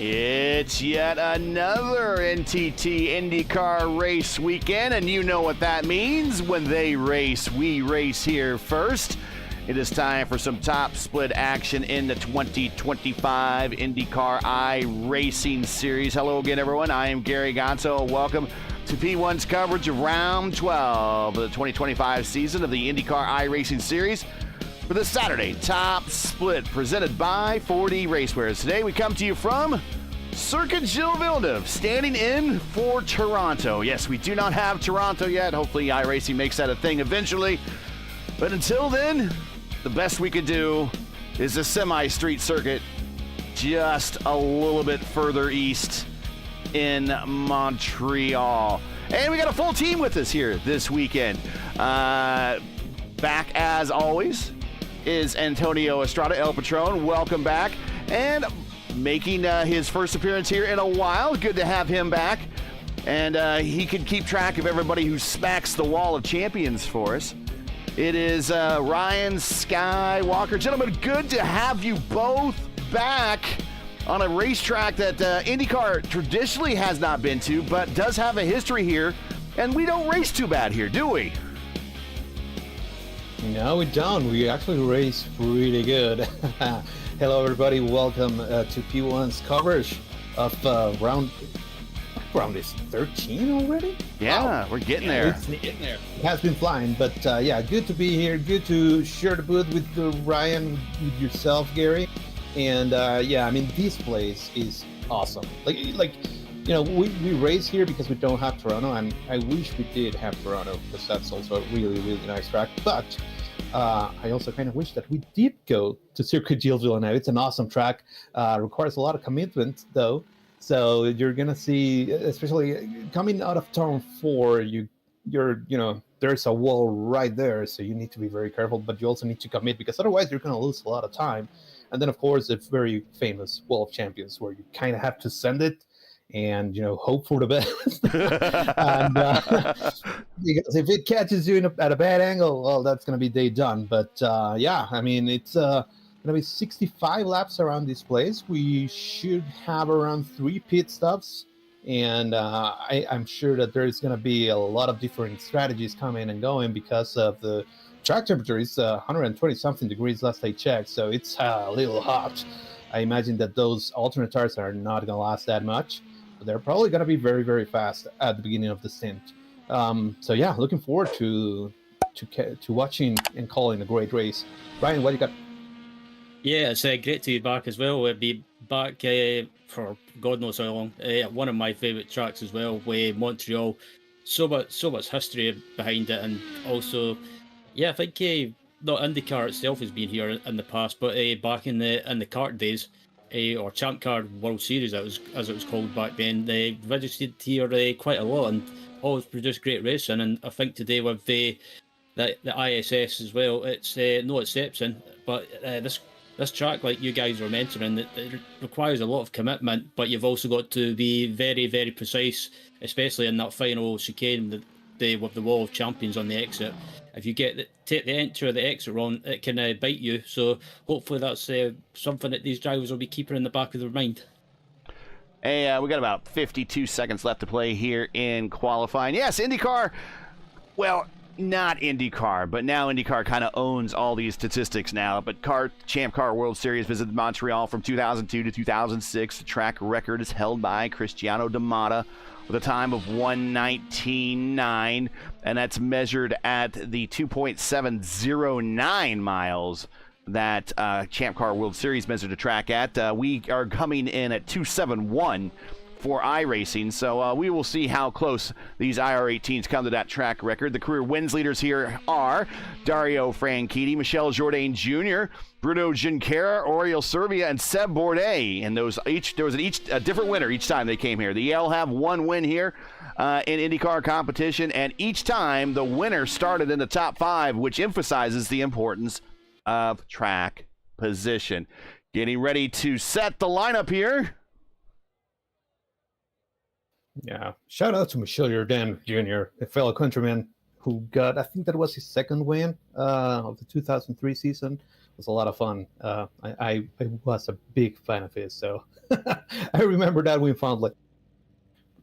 It's yet another NTT IndyCar race weekend, and you know what that means. When they race, we race here first. It is time for some top split action in the 2025 IndyCar iRacing Series. Hello again, everyone. I am Gary Gonzo. Welcome to P1's coverage of Round 12 of the 2025 season of the IndyCar iRacing Series for the Saturday top split presented by 4D Racewear. Today we come to you from Circuit Gilles Villeneuve, standing in for Toronto. Yes, we do not have Toronto yet. Hopefully iRacing makes that a thing eventually. But until then, the best we could do is a semi-street circuit just a little bit further east in Montreal. And we got a full team with us here this weekend. Back as always is Antonio Estrada, El Patron. Welcome back. And making his first appearance here in a while. Good to have him back. And he can keep track of everybody who smacks the wall of champions for us. It is Ryan Skywalker. Gentlemen, good to have you both back on a racetrack that IndyCar traditionally has not been to, but does have a history here. And we don't race too bad here, do we? No, we don't. We actually race really good. Hello, everybody. Welcome to P1's coverage of round is 13 already? Yeah, wow. We're getting there. It's getting there. It has been flying, but yeah, good to be here. Good to share the booth with Ryan, with yourself, Gary. And yeah, I mean, this place is awesome. Like you know, we race here because we don't have Toronto, and I wish we did have Toronto because that's also a really, really nice track. But I also kind of wish that we did go to Circuit Gilles Villeneuve. It's an awesome track. Requires a lot of commitment, though. So you're gonna see, especially coming out of turn 4, you're you know, there's a wall right there, so you need to be very careful. But you also need to commit because otherwise you're gonna lose a lot of time. And then of course it's very famous Wall of Champions where you kind of have to send it and, you know, hope for the best. And, because if it catches you at a bad angle, well, that's going to be day done. But yeah, I mean, it's going to be 65 laps around this place. We should have around 3 pit stops. And I'm sure that there's going to be a lot of different strategies coming and going because of the track temperature. Is 120 something degrees last I checked. So it's a little hot. I imagine that those alternate tires are not going to last that much. They're probably going to be very, very fast at the beginning of the stint. So yeah, looking forward to watching and calling a great race. Ryan, what do you got? Yeah, it's great to be back as well. We'll be back for God knows how long. One of my favourite tracks as well, Montreal. So much history behind it, and also, yeah, I think not IndyCar itself has been here in the past, but back in the kart days. Or Champ Car World Series, as it was called back then. They registered here quite a lot and always produced great racing. And I think today with the ISS as well, it's no exception. But this track, like you guys were mentioning, it requires a lot of commitment. But you've also got to be very, very precise, especially in that final chicane with the Wall of Champions on the exit. If you take the entry or the exit wrong, it can bite you. So hopefully that's something that these drivers will be keeping in the back of their mind. Hey, we got about 52 seconds left to play here in qualifying. Yes, IndyCar, well, not IndyCar, but now IndyCar kind of owns all these statistics now. But Champ Car World Series visited Montreal from 2002 to 2006. The track record is held by Cristiano D'Amata with a time of 1:19.9, and that's measured at the 2.709 miles that Champ Car World Series measured the track at. We are coming in at 2.71 for iRacing, so we will see how close these IR18s come to that track record. The career wins leaders here are Dario Franchitti, Michel Jourdain Jr., Bruno Junqueira, Oriol Servia, and Seb Bourdais. And there was a different winner each time they came here. The EL have one win here in IndyCar competition, and each time the winner started in the top 5, which emphasizes the importance of track position. Getting ready to set the lineup here. Yeah, shout out to Michel Jourdain Jr., a fellow countryman who got, I think that was his second win of the 2003 season. was a lot of fun. I was a big fan of it, so I remember that we found like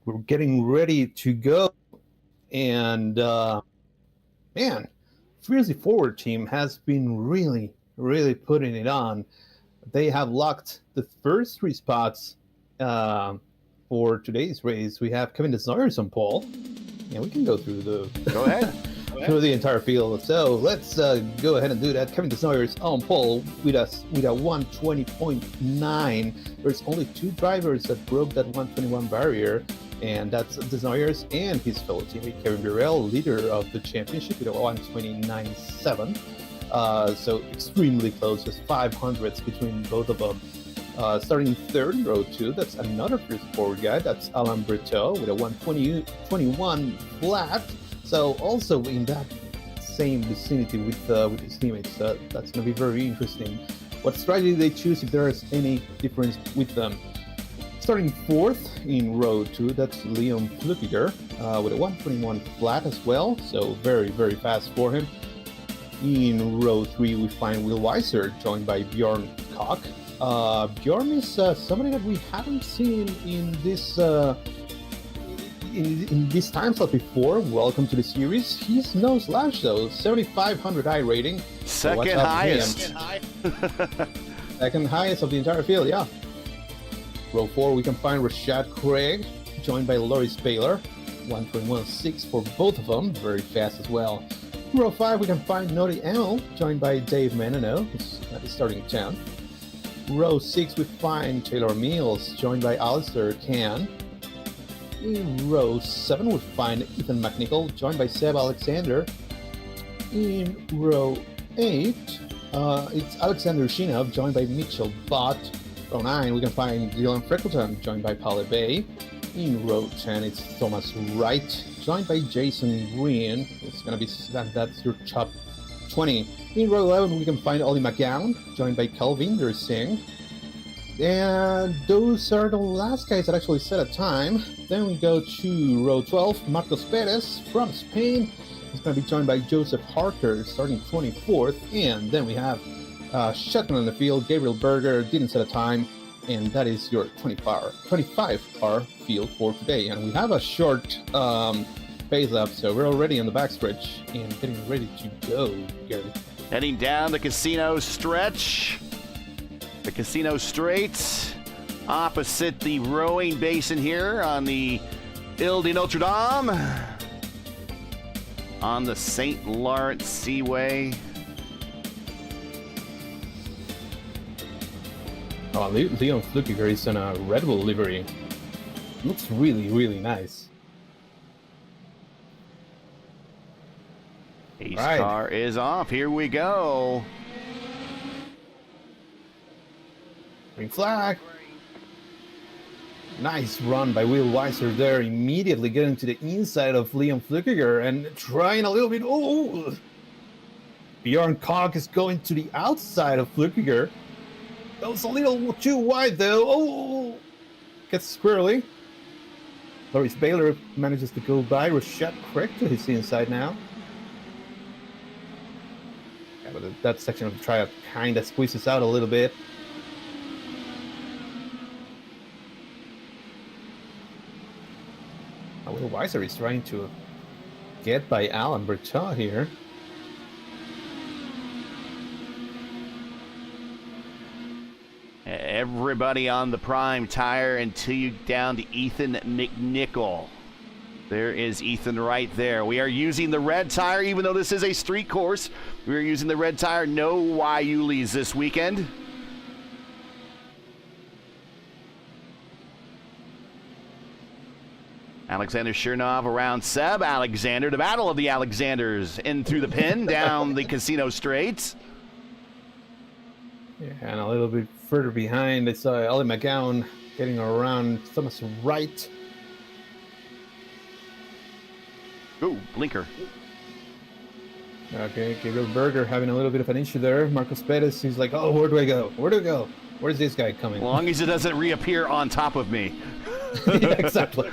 we're getting ready to go, and man, Fiercely Forward team has been really, really putting it on. They have locked the first 3 spots for today's race. We have Kevin Desnoyers on pole. Yeah, we can go through the Go ahead. through the entire field. So let's go ahead and do that. Kevin Desnoyers on pole with a 120.9. There's only 2 drivers that broke that 121 barrier, and that's Desnoyers and his fellow teammate Kevin Burrell, leader of the championship with a 129.7. So extremely close, just 500s between both of them. Starting third in row 2, that's another Fiercely Forward guy. That's Alain Berteau with a 121 flat. So also in that same vicinity with his teammates. That's going to be very interesting. What strategy they choose, if there is any difference with them. Starting fourth in row 2, that's Leon Flukiger with a 121 flat as well. So very, very fast for him. In row 3, we find Will Weiser, joined by Bjorn Koch. Bjorn is somebody that we haven't seen in this in this time slot before. Welcome to the series. He's no slouch though, 7,500 I rating. Second highest. Second highest of the entire field, yeah. Row 4, we can find Rashad Craig, joined by Loris Baylor. 121.6 for both of them, very fast as well. Row 5, we can find Nori Emil, joined by Dave Menino, who's at the starting 10. Row 6, we find Taylor Mills, joined by Alistair Can. In row 7, we find Ethan McNichol, joined by Seb Alexander. In row 8, it's Alexander Shinov, joined by Mitchell Bott. Row 9, we can find Dylan Freckleton, joined by Paule Bay. In row 10, it's Thomas Wright, joined by Jason Green. It's going to be that's your top 20. In row 11, we can find Ollie McGowan, joined by Calvinder Singh. And those are the last guys that actually set a time. Then we go to row 12, Marcos Perez from Spain. He's going to be joined by Joseph Harker, starting 24th. And then we have shotgun on the field, Gabriel Berger didn't set a time. And that is your 25-car field for today. And we have a short pace lap, so we're already on the backstretch and getting ready to go, Gary. Heading down the casino stretch. The casino straight opposite the rowing basin here on the Ile de Notre Dame on the St. Lawrence Seaway. Oh, Leon Flukiger is in a Red Bull livery. Looks really, really nice. Ace Right. car is off. Here we go. Green flag. Nice run by Will Weiser there, immediately getting to the inside of Leon Flukiger and trying a little bit. Oh! Bjorn Koch is going to the outside of Flukiger. That was a little too wide though. Oh! Gets squirrely. Loris Baylor manages to go by Rashad Craig to his inside now. Yeah, but that section of the tryout kind of squeezes out a little bit. Will Weiser is trying to get by Alain Berteau here. Everybody on the prime tire until you down to Ethan McNichol. There is Ethan right there. We are using the red tire, even though this is a street course. We are using the red tire. No Waiulis this weekend. Alexander Chernov around Seb Alexander. The battle of the Alexanders in through the pin down the casino straight. Yeah, and a little bit further behind, it's Ollie McGowan getting around Thomas Wright. Ooh, blinker. Okay, Gabriel Berger having a little bit of an issue there. Marcos Perez, he's like, oh, where do I go? Where do I go? Where's this guy coming? As long as it doesn't reappear on top of me. Yeah, exactly.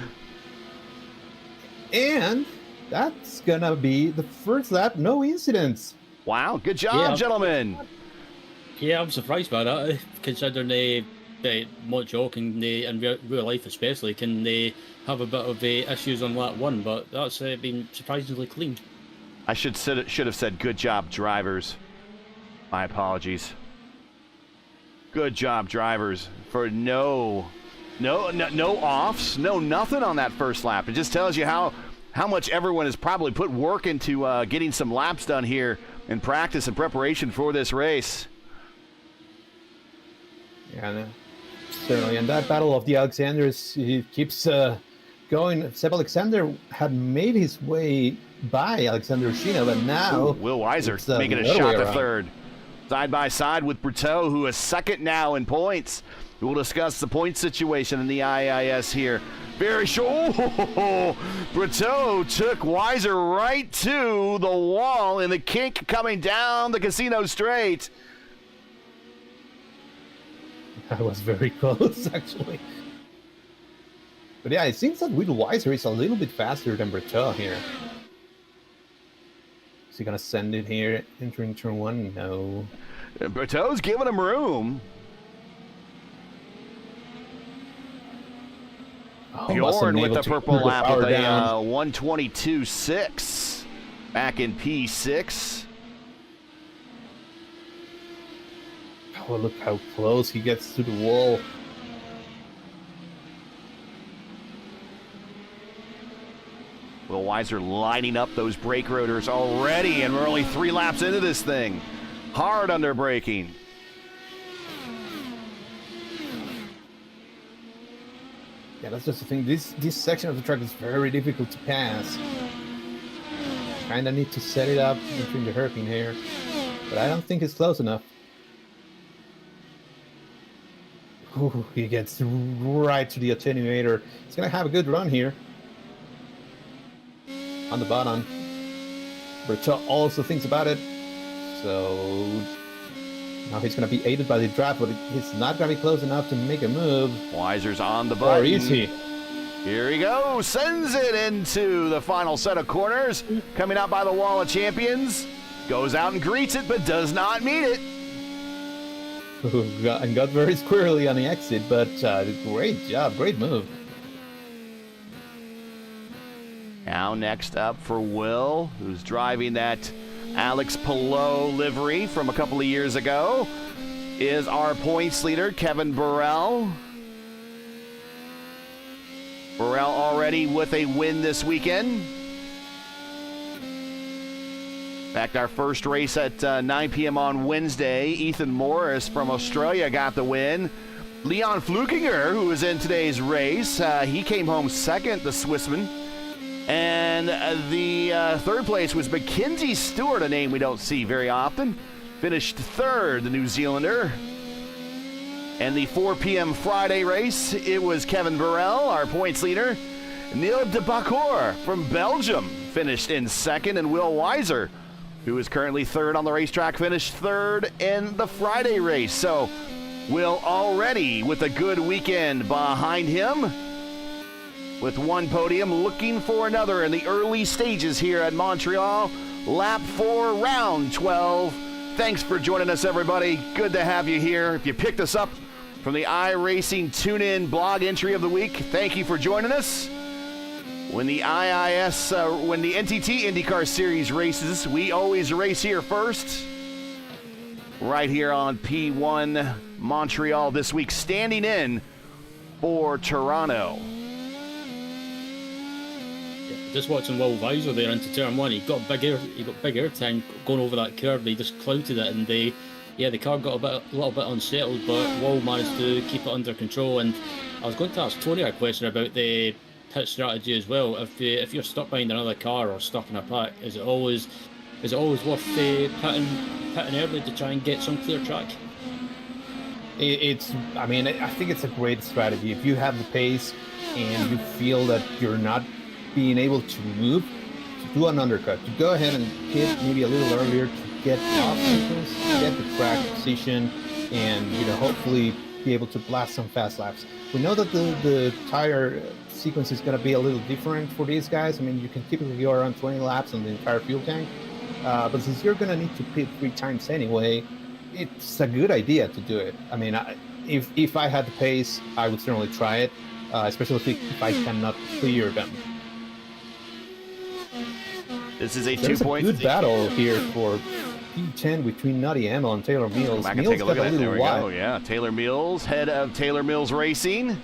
And that's gonna be the first lap, no incidents. Wow, good job, Yeah. gentlemen. Yeah, I'm surprised by that, considering Montreal can, in real life especially, can have a bit of issues on lap one, but that's been surprisingly clean. I should have said good job, drivers. My apologies. Good job, drivers, for no offs, no nothing on that first lap. It just tells you how much everyone has probably put work into getting some laps done here in practice and preparation for this race. Yeah, no, certainly. And that battle of the Alexanders, he keeps going. Seb Alexander had made his way by Alexander Ushina, but now Will Weiser making a shot to third. Side by side with Brito, who is second now in points. We'll discuss the point situation in the IIS here. Very short. Oh, Brito took Weiser right to the wall in the kink coming down the Casino Straight. That was very close, actually. But yeah, it seems that Will Weiser is a little bit faster than Brito here. Is he going to send it here, entering turn one? No. Brito's giving him room. Oh, Bjorn with the purple lap with a 122.6 back in P6. Oh, look how close he gets to the wall. Will Weiser lining up those brake rotors already, and we're only 3 laps into this thing. Hard under braking. Yeah, that's just the thing. This section of the track is very difficult to pass. Kinda need to set it up between the hairpin here, but I don't think it's close enough. Ooh, he gets right to the attenuator. He's gonna have a good run here. On the bottom. Brito also thinks about it. So now he's going to be aided by the draft, but he's not going to be close enough to make a move. Weiser's on the button. Or is he? Here he goes. Sends it into the final set of corners. Coming out by the wall of champions. Goes out and greets it, but does not meet it. And got very squirrely on the exit, but great job. Great move. Now next up for Will, who's driving that Alex Palou livery from a couple of years ago, is our points leader, Kevin Burrell. Burrell already with a win this weekend. In fact, our first race at 9 p.m. on Wednesday, Ethan Morris from Australia got the win. Leon Flukinger, who was in today's race, he came home second, the Swissman. And the third place was Mackenzie Stewart, a name we don't see very often. Finished third, the New Zealander. And the 4 p.m. Friday race, it was Kevin Burrell, our points leader. Neil de Bacour from Belgium finished in second, and Will Weiser, who is currently third on the racetrack, finished third in the Friday race. So Will already with a good weekend behind him, with one podium, looking for another in the early stages here at Montreal. Lap 4, round 12. Thanks for joining us, everybody. Good to have you here. If you picked us up from the iRacing Tune-In blog entry of the week, thank you for joining us. When the when the NTT IndyCar Series races, we always race here first. Right here on P1 Montreal this week, standing in for Toronto. Just watching Will Weiser there into turn one, he got big air time going over that curve. They just clouted it, and the car got a little bit unsettled, but Will managed to keep it under control. And I was going to ask Tony a question about the pit strategy as well. If you're stuck behind another car or stuck in a pack, is it always worth pitting early to try and get some clear track? I think it's a great strategy. If you have the pace and you feel that you're not being able to move, to do an undercut, to go ahead and hit maybe a little earlier to get obstacles, get the track position, and hopefully be able to blast some fast laps. We know that the tire sequence is going to be a little different for these guys. I mean, you can typically go around 20 laps on the entire fuel tank, but since you're going to need to pit 3 times anyway, it's a good idea to do it. I mean, if I had the pace, I would certainly try it, especially if I cannot clear them. This is a There's 2 point. Good battle here for P10 between Nutty Amel and Taylor Mills. I can take a look at it. There we go. Yeah, Taylor Mills, head of Taylor Mills Racing.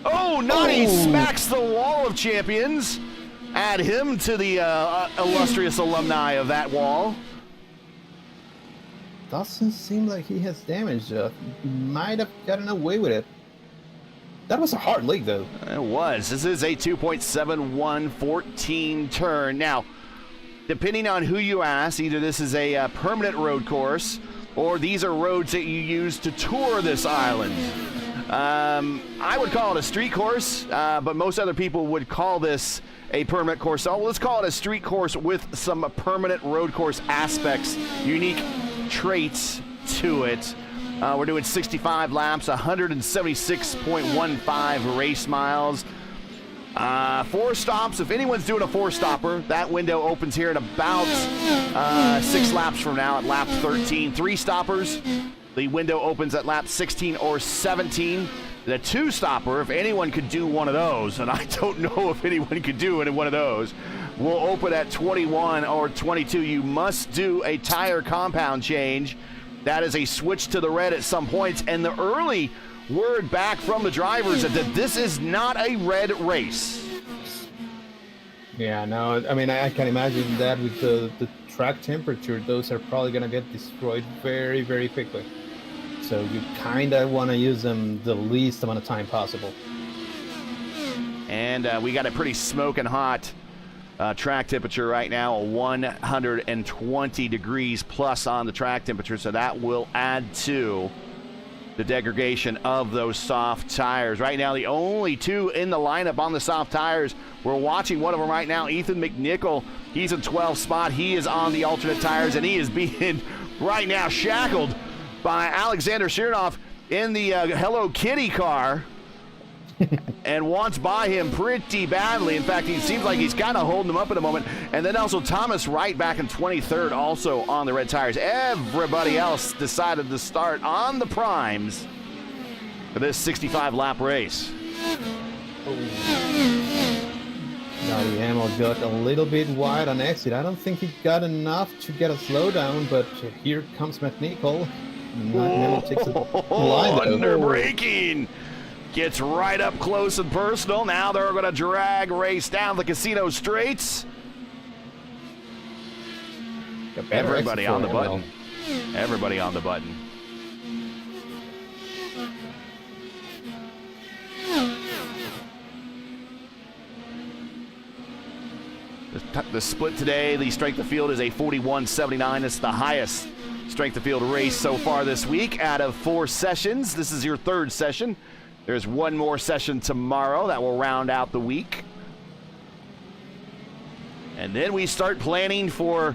Oh, Nutty smacks the wall of champions. Add him to the illustrious alumni of that wall. Doesn't seem like he has damage. Might have gotten away with it. That was a hard league, though. It was. This is a 2.7114 turn. Now, depending on who you ask, either this is a permanent road course or these are roads that you use to tour this island. I would call it a street course, but most other people would call this a permanent course. So let's call it a street course with some permanent road course aspects, unique traits to it. We're doing 65 laps, 176.15 race miles. 4 stops. If anyone's doing a 4-stopper, that window opens here in about 6 laps from now at lap 13. 3 stoppers, the window opens at lap 16 or 17. The 2-stopper, if anyone could do one of those, and I don't know if anyone could do one of those, will open at 21 or 22. You must do a tire compound change. That is a switch to the red at some points, and the early word back from the drivers that this is not a red race. Yeah, no, I mean, I can imagine that with the track temperature, those are probably going to get destroyed very, very quickly. So you kind of want to use them the least amount of time possible. And we got a pretty smoking hot track temperature right now, 120 degrees plus on the track temperature, so that will add to the degradation of those soft tires. Right now, the only 2 in the lineup on the soft tires, we're watching one of them right now, Ethan McNichol. He's in 12th spot. He is on the alternate tires, and he is being right now shackled by Alexander Shirnoff in the Hello Kitty car and wants by him pretty badly. In fact, he seems like he's kind of holding him up at the moment. And then also Thomas Wright back in 23rd, also on the red tires. Everybody else decided to start on the primes for this 65-lap race. Nutty Amel got a little bit wide on exit. I don't think he got enough to get a slowdown, but here comes McNichol. Amel takes a line under braking. Gets right up close and personal. Now they're going to drag race down the casino straights. Everybody on the button. Everybody on the button. The split today, the strength of field is a 41.79. It's the highest strength of field race so far this week out of 4 sessions. This is your 3rd session. There's 1 more session tomorrow that will round out the week. And then we start planning for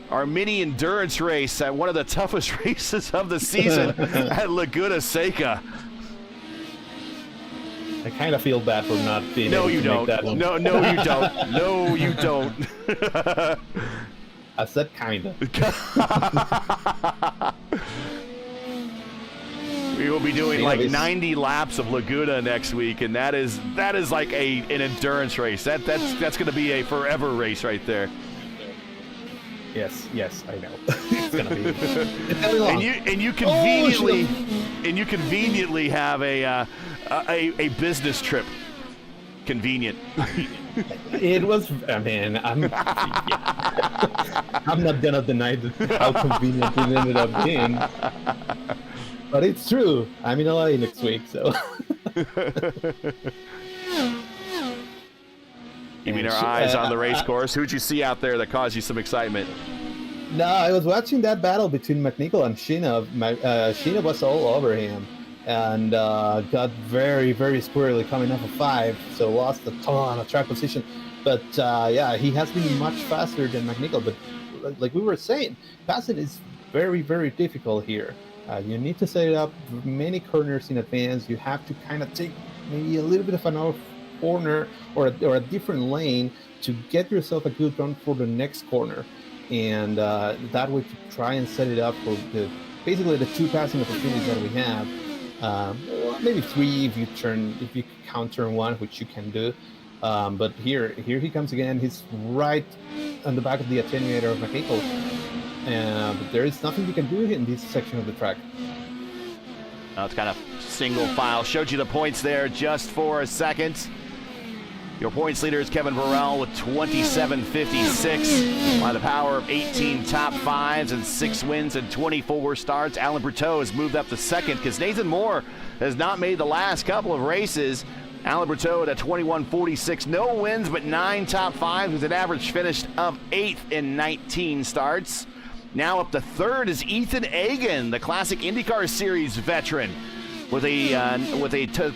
our mini endurance race at one of the toughest races of the season at Laguna Seca. I kind of feel bad for not being No, able you to don't. make that one. No, you don't. No, you don't. I said kind of. We will be doing like 90 laps of Laguna next week, and that is like an endurance race. That's going to be a forever race right there. Yes, I know. It's gonna be. It's gonna be long. And you conveniently have a business trip. Convenient. It was. I mean, I'm not gonna deny how convenient it ended up being. But it's true. I'm in LA next week, so. Keeping our eyes on the race course. Who'd you see out there that caused you some excitement? No, I was watching that battle between McNichol and Sheena. Sheena was all over him and got very, very squirrely coming off of 5, so lost a ton of track position. But yeah, he has been much faster than McNichol. But like we were saying, passing is very, very difficult here. You need to set it up many corners in advance. You have to kind of take maybe a little bit of an off corner or a different lane to get yourself a good run for the next corner. And that way to try and set it up for basically the 2 passing opportunities that we have. Well, maybe 3 if you count turn 1, which you can do. But here he comes again. He's right on the back of the attenuator of my vehicle. But there is nothing you can do in this section of the track. It's kind of single file. Showed you the points there just for a second. Your points leader is Kevin Burrell with 27.56. By the power of 18 top 5s and 6 wins and 24 starts, Alan Berteau has moved up to second because Nathan Moore has not made the last couple of races. Alan Berteau at a 21.46. No wins, but 9 top 5s with an average finish of 8th in 19 starts. Now up to third is Ethan Agan, the classic IndyCar Series veteran, with a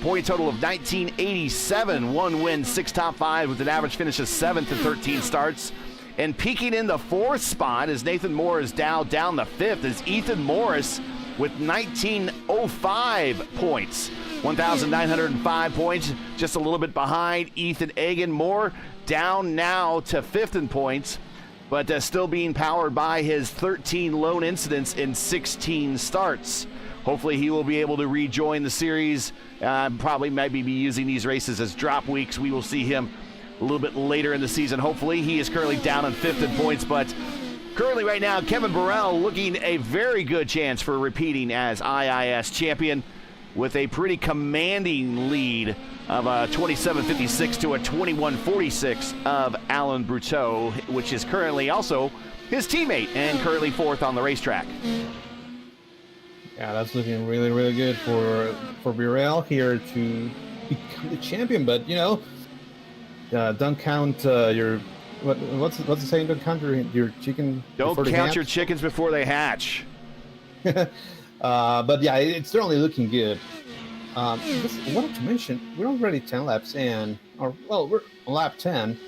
point total of 1987, 1 win, 6 top 5 with an average finish of 7th in 13 starts. And peaking in the 4th spot as Nathan Moore is down the 5th is Ethan Morris with 1905 points. 1,905 points, just a little bit behind Ethan Agan. Moore down now to 5th in points, but still being powered by his 13 lone incidents in 16 starts. Hopefully he will be able to rejoin the series. Probably maybe be using these races as drop weeks. We will see him a little bit later in the season. Hopefully he is currently down on 5th in points, but currently right now Kevin Burrell looking a very good chance for repeating as IIS champion with a pretty commanding lead of a 27.56 to a 21.46 of Alan Berteau, which is currently also his teammate and currently 4th on the racetrack. Yeah, that's looking really, really good for Burrell here to become the champion. But don't count your what's the saying? Don't count your chicken. Don't count your chickens before they hatch. But yeah, it's certainly looking good. Just wanted to mention, we're already 10 laps in, we're on lap 10.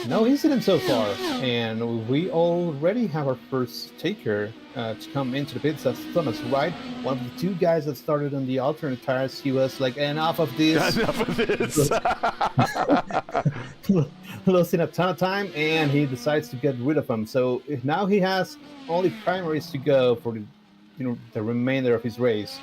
No incident so far, and we already have our first taker to come into the pits. That's Thomas Wright, one of the 2 guys that started on the alternate tires. He was like, enough of this. Enough of this. Losing a ton of time, and he decides to get rid of them. So now he has only primaries to go for the remainder of his race.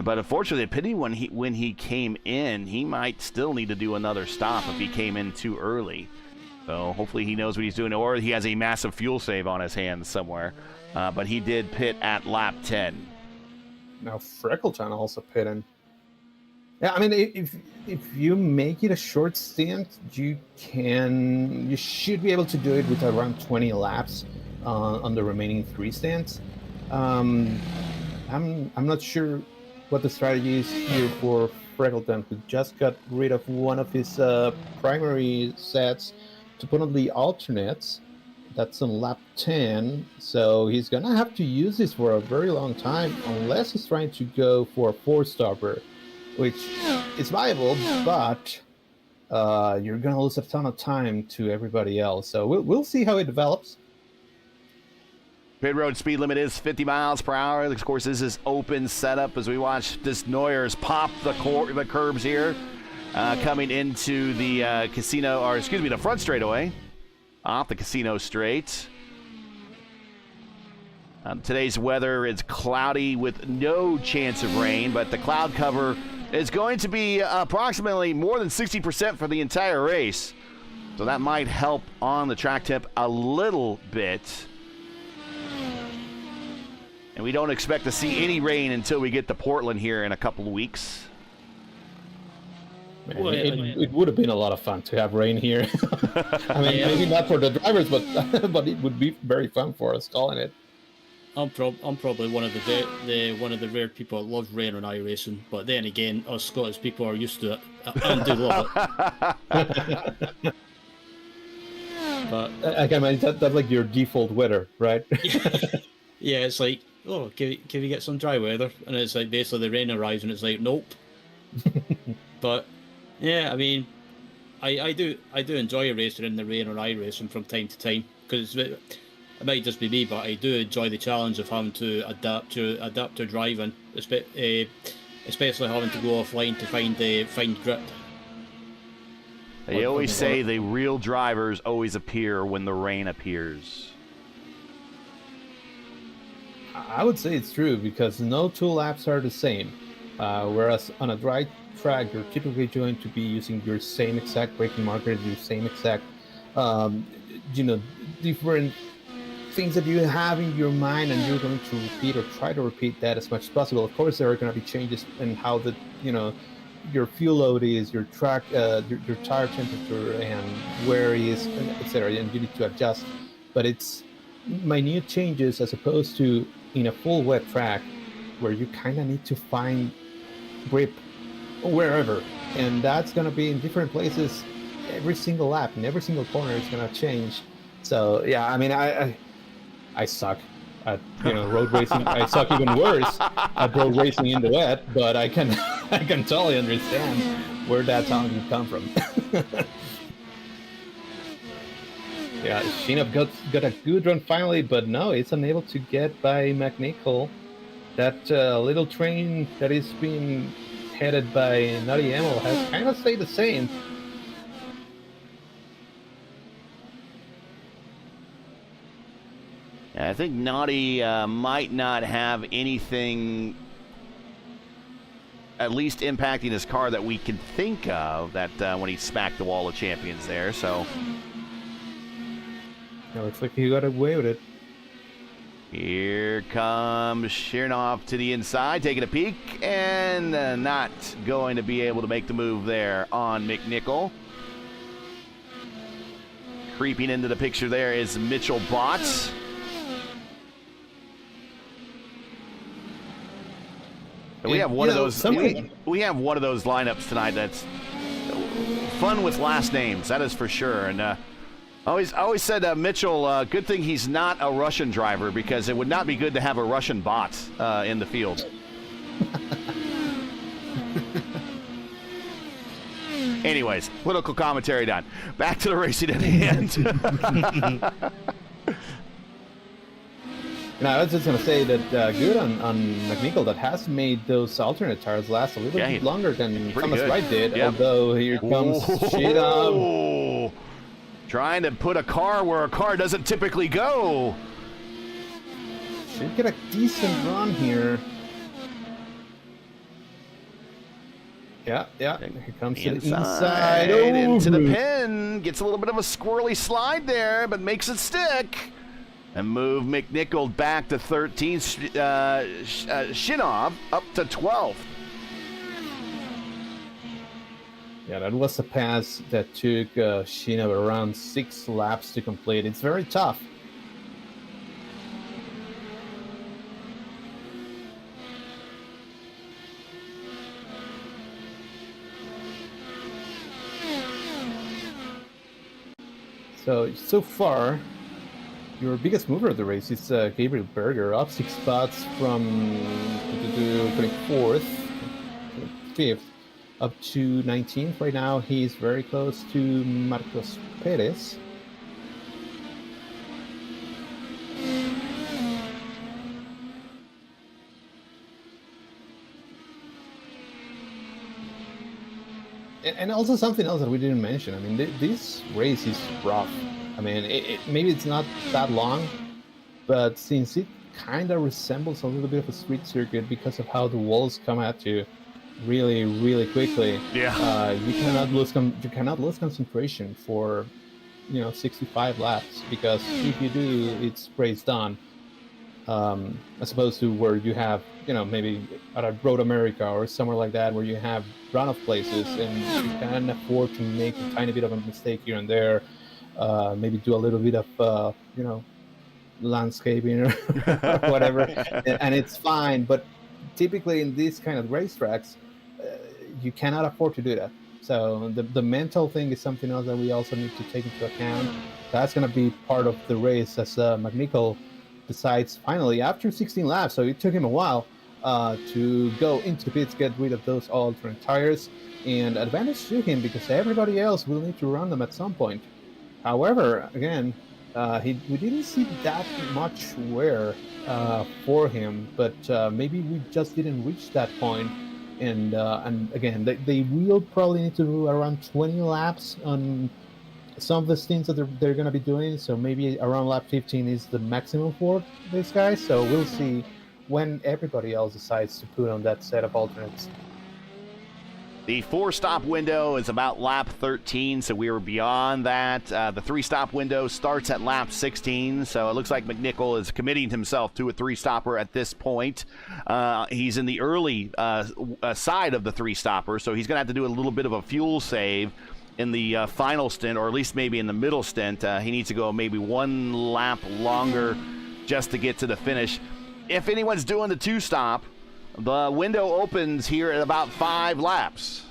But unfortunately, depending when he came in, he might still need to do another stop if he came in too early. So hopefully he knows what he's doing, or he has a massive fuel save on his hands somewhere. But he did pit at lap 10. Now Freckleton also pitting. Yeah, I mean, if you make it a short stint, you should be able to do it with around 20 laps on the remaining 3 stints. I'm not sure what the strategy is here for Freckleton, who just got rid of one of his primary sets to put on the alternates. That's on lap 10, so he's gonna have to use this for a very long time unless he's trying to go for a 4-stopper, which is viable, but you're gonna lose a ton of time to everybody else. So we'll see how it develops. Pit road speed limit is 50 miles per hour. Of course, this is open setup as we watch this Noyers pop the curbs here, coming into the the front straightaway off the casino straight. Today's weather is cloudy with no chance of rain, but the cloud cover is going to be approximately more than 60% for the entire race. So that might help on the track tip a little bit. And we don't expect to see any rain until we get to Portland here in a couple of weeks. Man, it would have been a lot of fun to have rain here. I mean, maybe not for the drivers, but it would be very fun for us calling it. I'm probably one of the rare people that love rain on iRacing, but then again, us Scottish people are used to it and do love it. But I mean, that's like your default weather, right? Yeah, it's like, oh, can we get some dry weather? And it's like basically the rain arrives and it's like, nope. But yeah, I mean, I do enjoy racing in the rain on iRacing from time to time, because it might just be me, but I do enjoy the challenge of having to adapt to driving, especially having to go offline to find grip. They always say the real drivers always appear when the rain appears. I would say it's true because no two laps are the same. Whereas on a dry track, you're typically going to be using your same exact braking markers, your same exact, um, you know, different things that you have in your mind, and you're going to repeat or try to repeat that as much as possible. Of course, there are going to be changes in how the your fuel load is, your track, your tire temperature, and where it is, etc. And you need to adjust. But it's minute changes as opposed to in a full wet track where you kind of need to find grip wherever, and that's going to be in different places every single lap, and every single corner is going to change. So yeah, I mean, I suck at road racing. I suck even worse at road racing in the wet, but I can I can totally understand where that talent can come from. Yeah, Sheena got a good run finally, but no, it's unable to get by McNichol. That little train that is being headed by Nutty Emil has kind of stayed the same. I think Naughty might not have anything at least impacting his car that we can think of that when he smacked the wall of champions there. So it looks like he got away with it. Here comes Shirnoff to the inside, taking a peek, and not going to be able to make the move there on McNichol. Creeping into the picture there is Mitchell Botts. We have one of those. We have one of those lineups tonight that's fun with last names. That is for sure. And I always said Mitchell. Good thing he's not a Russian driver, because it would not be good to have a Russian bot in the field. Anyways, political commentary done. Back to the racing at hand. I was just going to say that good on McNichol that has made those alternate tires last a little bit longer than Thomas Wright did, although here comes Shida. Trying to put a car where a car doesn't typically go. Should get a decent run here. Yeah. Here comes the inside. Into the pin. Gets a little bit of a squirrely slide there, but makes it stick. And move McNichol back to 13th. Shinov up to 12th. Yeah, that was a pass that took Shinov around 6 laps to complete. It's very tough. So far, your biggest mover of the race is Gabriel Berger, up 6 spots from 24th, 5th, up to 19th. Right now, he's very close to Marcos Perez. And also something else that we didn't mention. I mean, this race is rough. I mean, maybe it's not that long, but since it kind of resembles a little bit of a street circuit because of how the walls come at you really, really quickly, you cannot lose concentration for 65 laps, because if you do, it's race done. As opposed to where you have maybe at a Road America or somewhere like that where you have runoff places and you can afford to make a tiny bit of a mistake here and there. Maybe do a little bit of landscaping or whatever, and it's fine. But typically in these kind of racetracks, you cannot afford to do that. So the mental thing is something else that we also need to take into account. That's going to be part of the race as McNichol decides finally after 16 laps. So it took him a while to go into the pits, get rid of those alternate tires, and advantage to him because everybody else will need to run them at some point. However, again, we didn't see that much wear for him, but maybe we just didn't reach that point. And again, they will probably need to do around 20 laps on some of the stints that they're going to be doing. So maybe around lap 15 is the maximum for this guy. So we'll see when everybody else decides to put on that set of alternates. The 4-stop window is about lap 13, so we are beyond that. The 3-stop window starts at lap 16, so it looks like McNichol is committing himself to a 3-stopper at this point. He's in the early side of the 3-stopper, so he's going to have to do a little bit of a fuel save in the final stint, or at least maybe in the middle stint. He needs to go maybe one lap longer just to get to the finish. If anyone's doing the 2-stop, the window opens here at about 5 laps.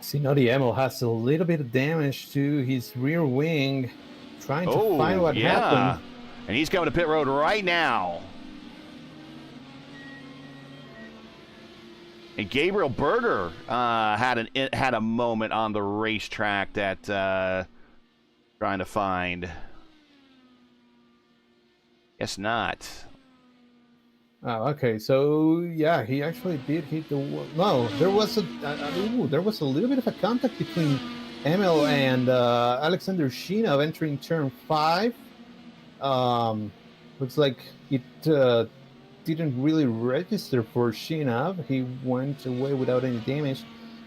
See, now the Emil has a little bit of damage to his rear wing, trying to find what happened. And he's coming to pit road right now. And Gabriel Berger had a moment on the racetrack that trying to find. Guess not. Oh, okay. So yeah, he actually did hit the wall. No, there was a little bit of a contact between Emil and Alexander Shinov entering turn 5. Looks like it didn't really register for Shinov. He went away without any damage,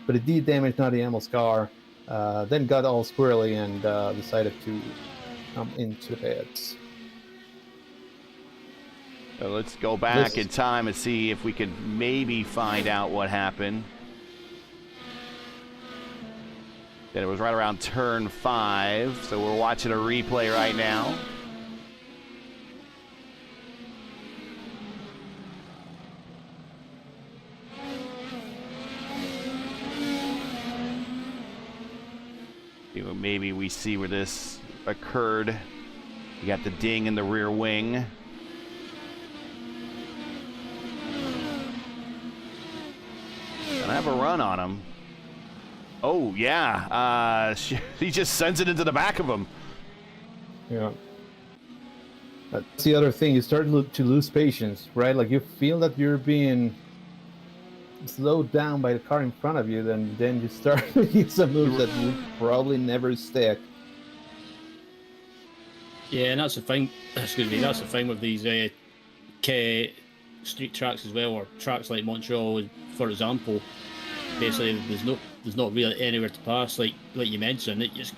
but it did damage Nadia Emil's car. Then got all squirrely and decided to come into the pits. So let's go back in time and see if we can maybe find out what happened. That it was right around turn 5, so we're watching a replay right now. Maybe we see where this occurred. You got the ding in the rear wing. And I have a run on him. Oh, yeah. He just sends it into the back of him. Yeah. That's the other thing. You start to lose patience, right? Like you feel that you're being slowed down by the car in front of you, then you start making some moves that would probably never stick. Yeah, and that's the thing. Excuse me. That's the thing with these street tracks as well, or tracks like Montreal, for example. Basically, there's not really anywhere to pass. Like you mentioned, you've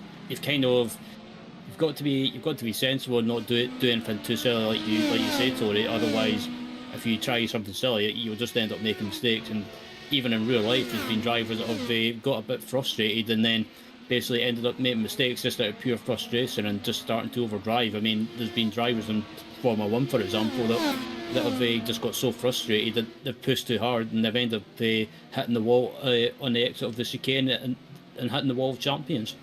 got to be sensible and not do anything too silly, like you say, Tori. Otherwise, if you try something silly, you'll just end up making mistakes. And even in real life, there's been drivers that have got a bit frustrated and then basically ended up making mistakes just out of pure frustration and just starting to overdrive. I mean, there's been drivers in Formula 1, for example, that have just got so frustrated that they've pushed too hard and they've ended up hitting the wall on the exit of the chicane and hitting the wall of champions.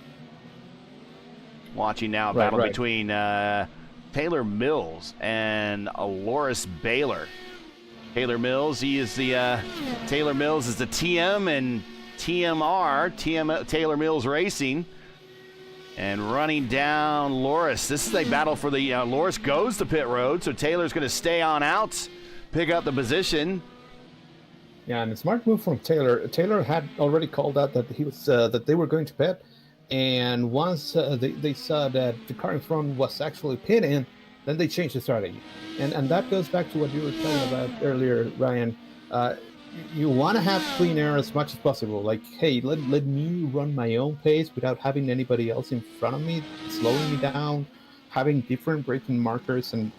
Watching now a battle between Taylor Mills and Loris Baylor. Taylor Mills is the TM and TMR, Taylor Mills Racing. And running down Loris. This is a battle for the Loris goes to pit road, so Taylor's going to stay on out, pick up the position. Yeah, and a smart move from Taylor. Taylor had already called out that he was that they were going to pit, and once they saw that the car in front was actually pitting, then they changed the strategy. And that goes back to what you were talking about earlier, Ryan. You want to have clean air as much as possible. Like, hey, let me run my own pace without having anybody else in front of me, slowing me down, having different braking markers, and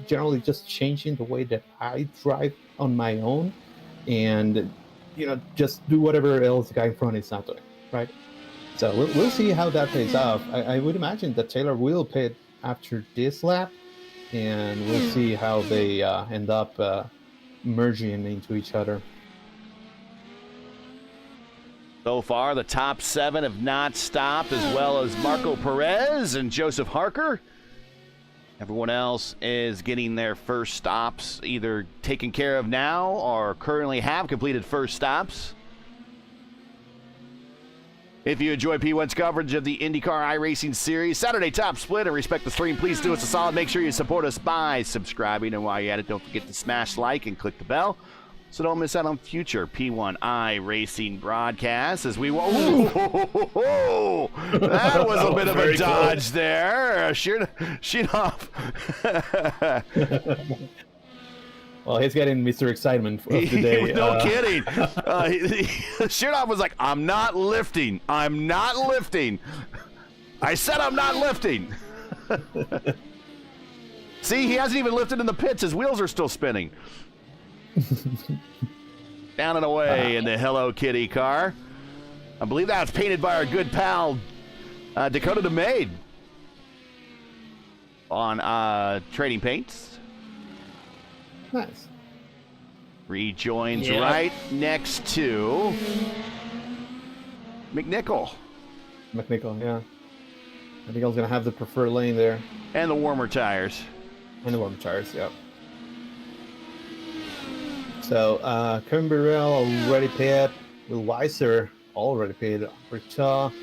generally just changing the way that I drive on my own, and just do whatever else the guy in front is not doing, right? So we'll see how that plays off. I would imagine that Taylor will pit after this lap, and we'll see how they end up merging into each other. So far, the top 7 have not stopped, as well as Marco Perez and Joseph Harker. Everyone else is getting their first stops either taken care of now or currently have completed first stops. If you enjoy P1's coverage of the IndyCar iRacing Series, Saturday Top Split, and respect the stream, please do us a solid. Make sure you support us by subscribing. And while you're at it, don't forget to smash like and click the bell. So don't miss out on future P1 iRacing broadcasts as we... Whoa! That was a bit of a dodge there. Shinov. Well, he's getting Mr. Excitement of the day. No kidding. Shinov was like, I'm not lifting. I'm not lifting. I said I'm not lifting. See, he hasn't even lifted in the pits. His wheels are still spinning. Down and away in the Hello Kitty car. I believe that's painted by our good pal Dakota DeMaid on Trading Paints. Nice. Rejoins right next to McNichol. Yeah. I think I was going to have the preferred lane there. And the warmer tires. And the warmer tires, yeah. So, Kevin Burrell already paid. Will Weiser already paid. Bertaw.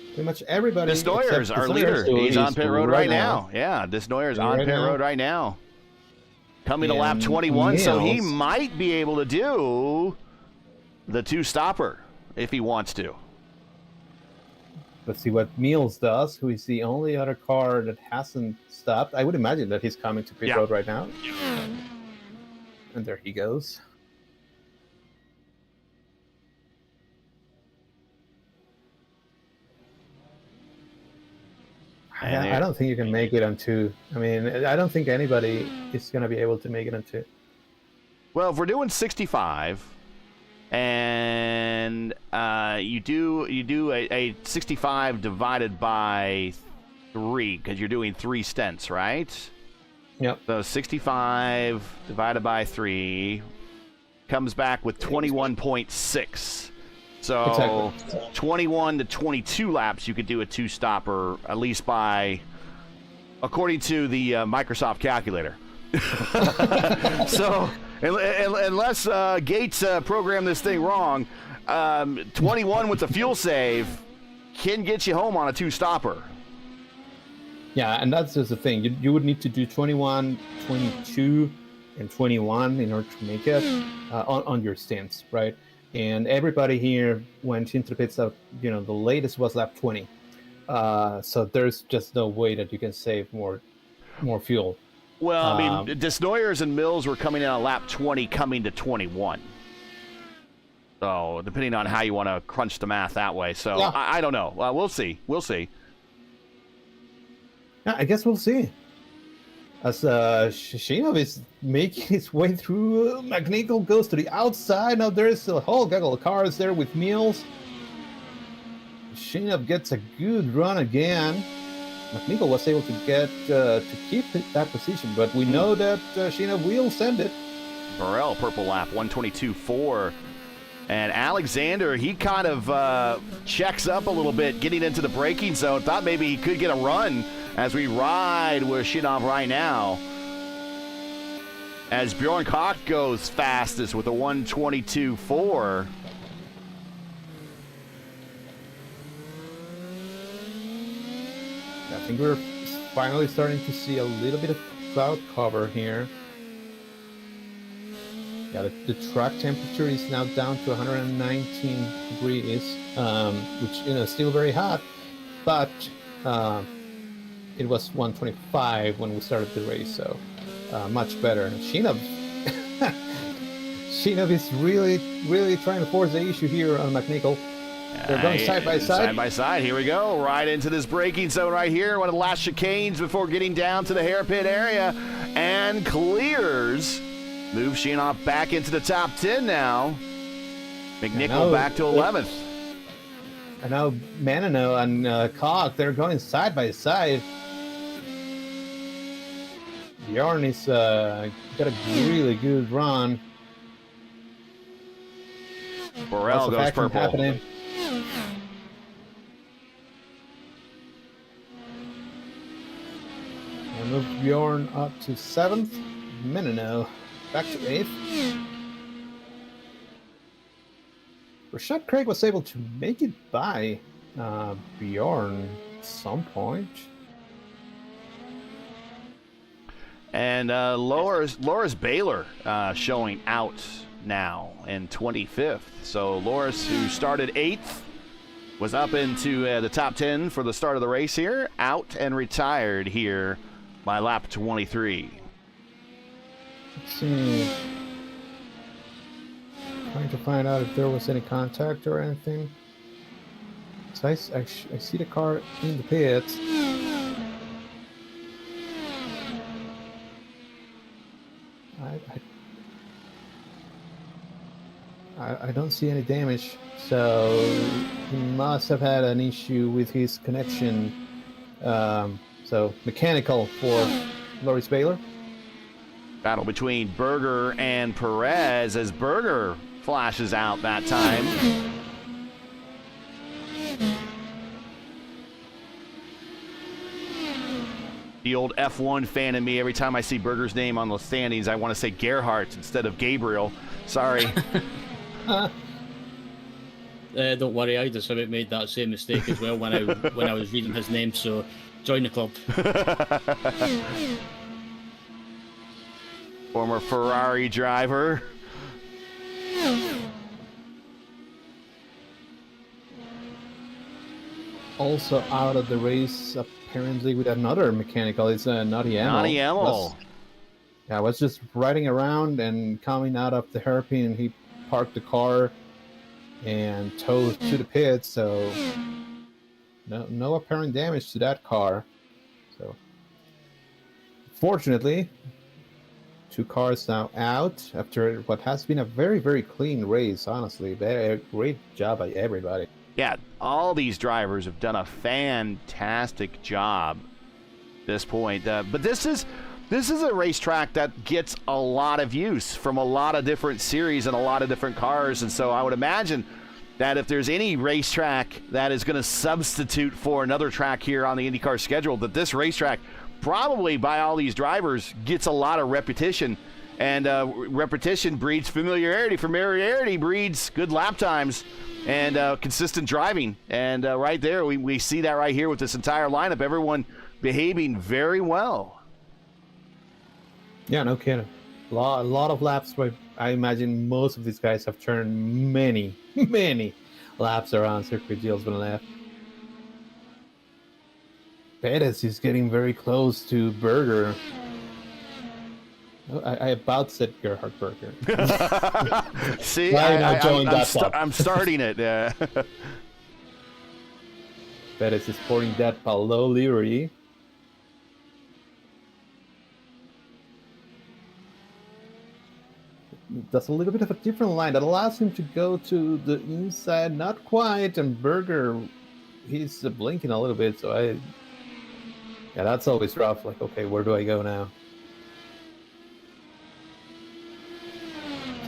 Pretty much everybody. Desnoyers, our leader. He's on pit road right now. Yeah, Desnoyers on pit road right now. Coming to lap 21, so he might be able to do the two-stopper if he wants to. Let's see what Meals does, who is the only other car that hasn't stopped. I would imagine that he's coming to pit road right now. And there he goes. I don't think you can make it on 2. I mean, I don't think anybody is going to be able to make it on 2. Well, if we're doing 65, and you do a 65 divided by 3, because you're doing 3 stints, right? Yep. So 65 divided by 3 comes back with 21.6. So exactly. 21 to 22 laps, you could do a two-stopper, at least by, according to the Microsoft calculator. So unless Gates programmed this thing wrong, 21 with the fuel save can get you home on a two-stopper. Yeah, and that's just the thing. You would need to do 21, 22, and 21 in order to make it on your stints, right? And everybody here went into the pits. The latest was lap 20. So there's just no way that you can save more fuel. Well, I mean, Desnoyers and Mills were coming in on lap 20, coming to 21. So depending on how you want to crunch the math that way. So yeah. I don't know. We'll see. Yeah, I guess we'll see. As Shinov is making his way through, McNichol goes to the outside. Now there's a whole gaggle of cars there with Meals. Shinov gets a good run again. McNichol was able to get to keep that position, but we know that Shinov will send it. Burrell, purple lap, 122.4. And Alexander, he kind of checks up a little bit, getting into the braking zone. Thought maybe he could get a run as we ride with Shinov right now. As Bjorn Koch goes fastest with a 122.4. I think we're finally starting to see a little bit of cloud cover here. Yeah, the track temperature is now down to 119 degrees, which is still very hot, but it was 125 when we started the race, so much better. Shinov is really trying to force the issue here on McNichol. They're going side by side. Side by side. Here we go. Right into this braking zone right here. One of the last chicanes before getting down to the hairpin area, and clears. Moves Shinov back into the top 10 now. McNichol back to 11th. And now Manino and Koch, they're going side by side. Bjorn is got a really good run. Burrell goes purple. Happening. And move Bjorn up to 7th. Manino back to 8th. Rashad Craig was able to make it by Bjorn at some point. And Loris Baylor showing out now in 25th. So Loris, who started 8th, was up into the top 10 for the start of the race here, out and retired here by lap 23. Let's see. Trying to find out if there was any contact or anything. So I see the car in the pits. I don't see any damage, so he must have had an issue with his connection. So mechanical for Loris Baylor. Battle between Berger and Perez as Berger flashes out that time. The old F1 fan in me, every time I see Berger's name on the standings, I want to say Gerhardt instead of Gabriel. Sorry. Don't worry, I just about made that same mistake as well when I was reading his name, so join the club. Former Ferrari driver. Also out of the race, apparently with another mechanical. It's Naughty Ammo. I was just riding around and coming out of the hairpin, and he parked the car and towed to the pit. So no apparent damage to that car. So fortunately, 2 cars now out after what has been a very, very clean race. Honestly, great job by everybody. Yeah, all these drivers have done a fantastic job at this point. But this is a racetrack that gets a lot of use from a lot of different series and a lot of different cars. And so I would imagine that if there's any racetrack that is going to substitute for another track here on the IndyCar schedule, that this racetrack probably by all these drivers gets a lot of repetition. And repetition breeds familiarity. Familiarity breeds good lap times and consistent driving. And right there, we see that right here with this entire lineup. Everyone behaving very well. Yeah, no kidding. A lot of laps, but I imagine most of these guys have turned many laps around Circuit Gilles Villeneuve. Perez is getting very close to Berger. I about said Gerhard Berger. See, I'm starting it. Perez is sporting that Palo livery. That's a little bit of a different line that allows him to go to the inside, not quite, and Berger, he's blinking a little bit, so yeah, that's always rough. Like, okay, where do I go now?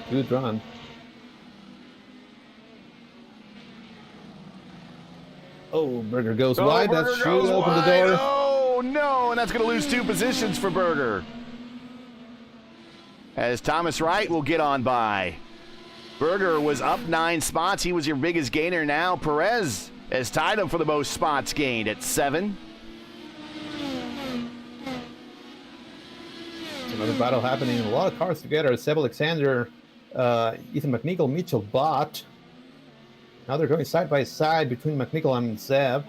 Good run. Oh, Berger goes wide. That should open the door. Oh, no, and that's going to lose 2 positions for Berger. As Thomas Wright will get on by. Berger was up 9 spots. He was your biggest gainer now. Perez has tied him for the most spots gained at 7. Another battle happening. A lot of cars together. Seb Alexander, Ethan McNichol, Mitchell Bott. Now they're going side by side between McNichol and Seb.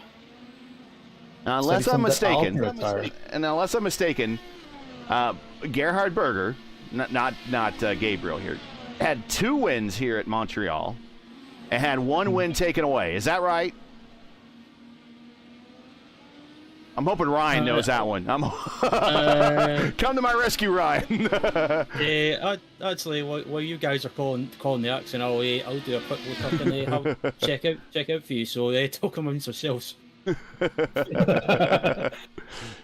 Unless I'm mistaken, Gerhard Berger, not Gabriel here, had 2 wins here at Montreal and had 1 win taken away. Is that right? I'm hoping Ryan knows that one. Come to my rescue, Ryan. Actually, while you guys are calling the action, I'll do a quick look up and check out for you. So talk amongst yourselves.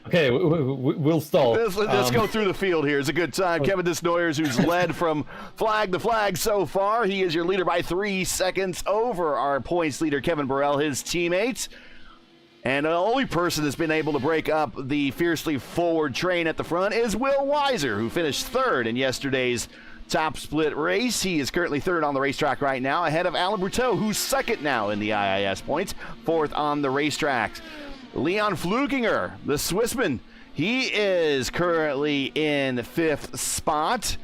Okay, we'll stall. Let's go through the field here. It's a good time. Kevin Desnoyers, who's led from flag to flag so far. He is your leader by 3 seconds over our points leader, Kevin Burrell, his teammates. And the only person that's been able to break up the fiercely forward train at the front is Will Weiser, who finished 3rd in yesterday's top split race. He is currently 3rd on the racetrack right now, ahead of Alan Brutteau, who's 2nd now in the IIS points, 4th on the racetracks. Leon Flukinger, the Swissman, he is currently in 5th spot.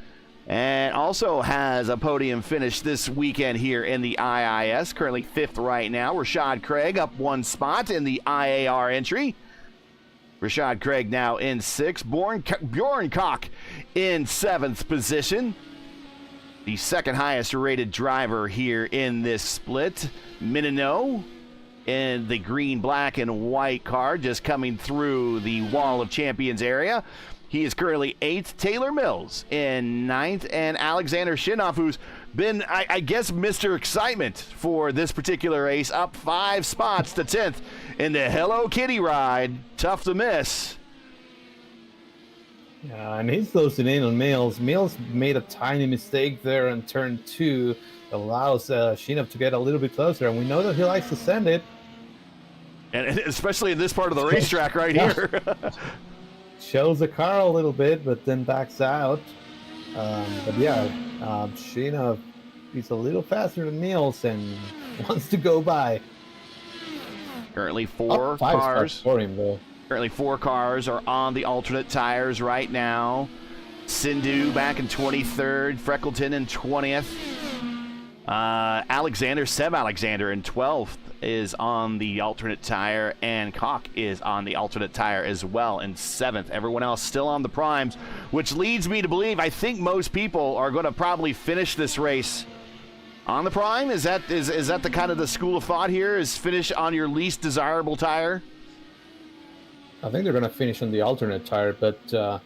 And also has a podium finish this weekend here in the IIS. Currently 5th right now. Rashad Craig up 1 spot in the IAR entry. Rashad Craig now in 6th. Bjorn Koch in 7th position. The 2nd highest rated driver here in this split. Minino in the green, black, and white car, just coming through the Wall of Champions area. He is currently 8th. Taylor Mills in 9th. And Alexander Shinoff, who's been, I guess, Mr. Excitement for this particular race, up 5 spots to 10th in the Hello Kitty ride. Tough to miss. Yeah, and he's closing in on Mills. Mills made a tiny mistake there in turn 2. Allows Shinoff to get a little bit closer, and we know that he likes to send it. And especially in this part of the racetrack right here. Shows the car a little bit, but then backs out. But yeah, Shinoff is a little faster than Mills and wants to go by. Currently 4 5 cars. for him, though. Currently 4 cars are on the alternate tires right now. Sindhu back in 23rd. Freckleton in 20th. Seb Alexander in 12th is on the alternate tire, and Koch is on the alternate tire as well in 7th. Everyone else still on the primes, which leads me to believe I think most people are going to probably finish this race on the prime. Is that the kind of the school of thought here, is finish on your least desirable tire? I think they're going to finish on the alternate tire, but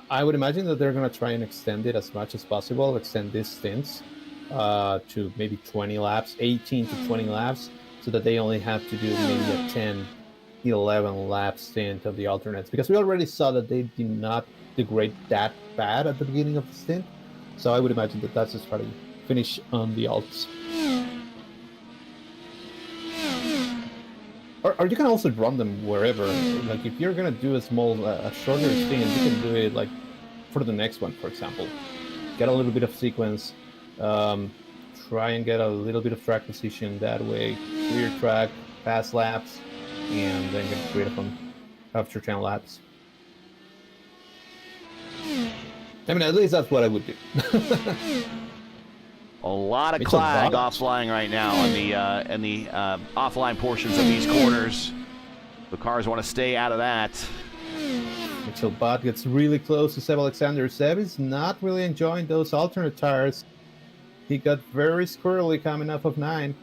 I would imagine that they're going to try and extend it as much as possible, extend these stints to maybe 20 laps, 18 to 20 laps, so that they only have to do maybe a 10, 11 lap stint of the alternates. Because we already saw that they did not degrade that bad at the beginning of the stint. So I would imagine that that's the strategy. Finish on the alts. Or you can also run them wherever. Like if you're gonna do a shorter stint, you can do it like for the next one, for example. Get a little bit of sequence, try and get a little bit of track position that way. Clear track, fast laps, and then get rid of them after 10 laps. I mean, at least that's what I would do. A lot of clag offline right now in the offline portions of these corners. The cars want to stay out of that. Mitchell Bott gets really close to Seb Alexander. Seb is not really enjoying those alternate tires. He got very squirrely coming off of 9.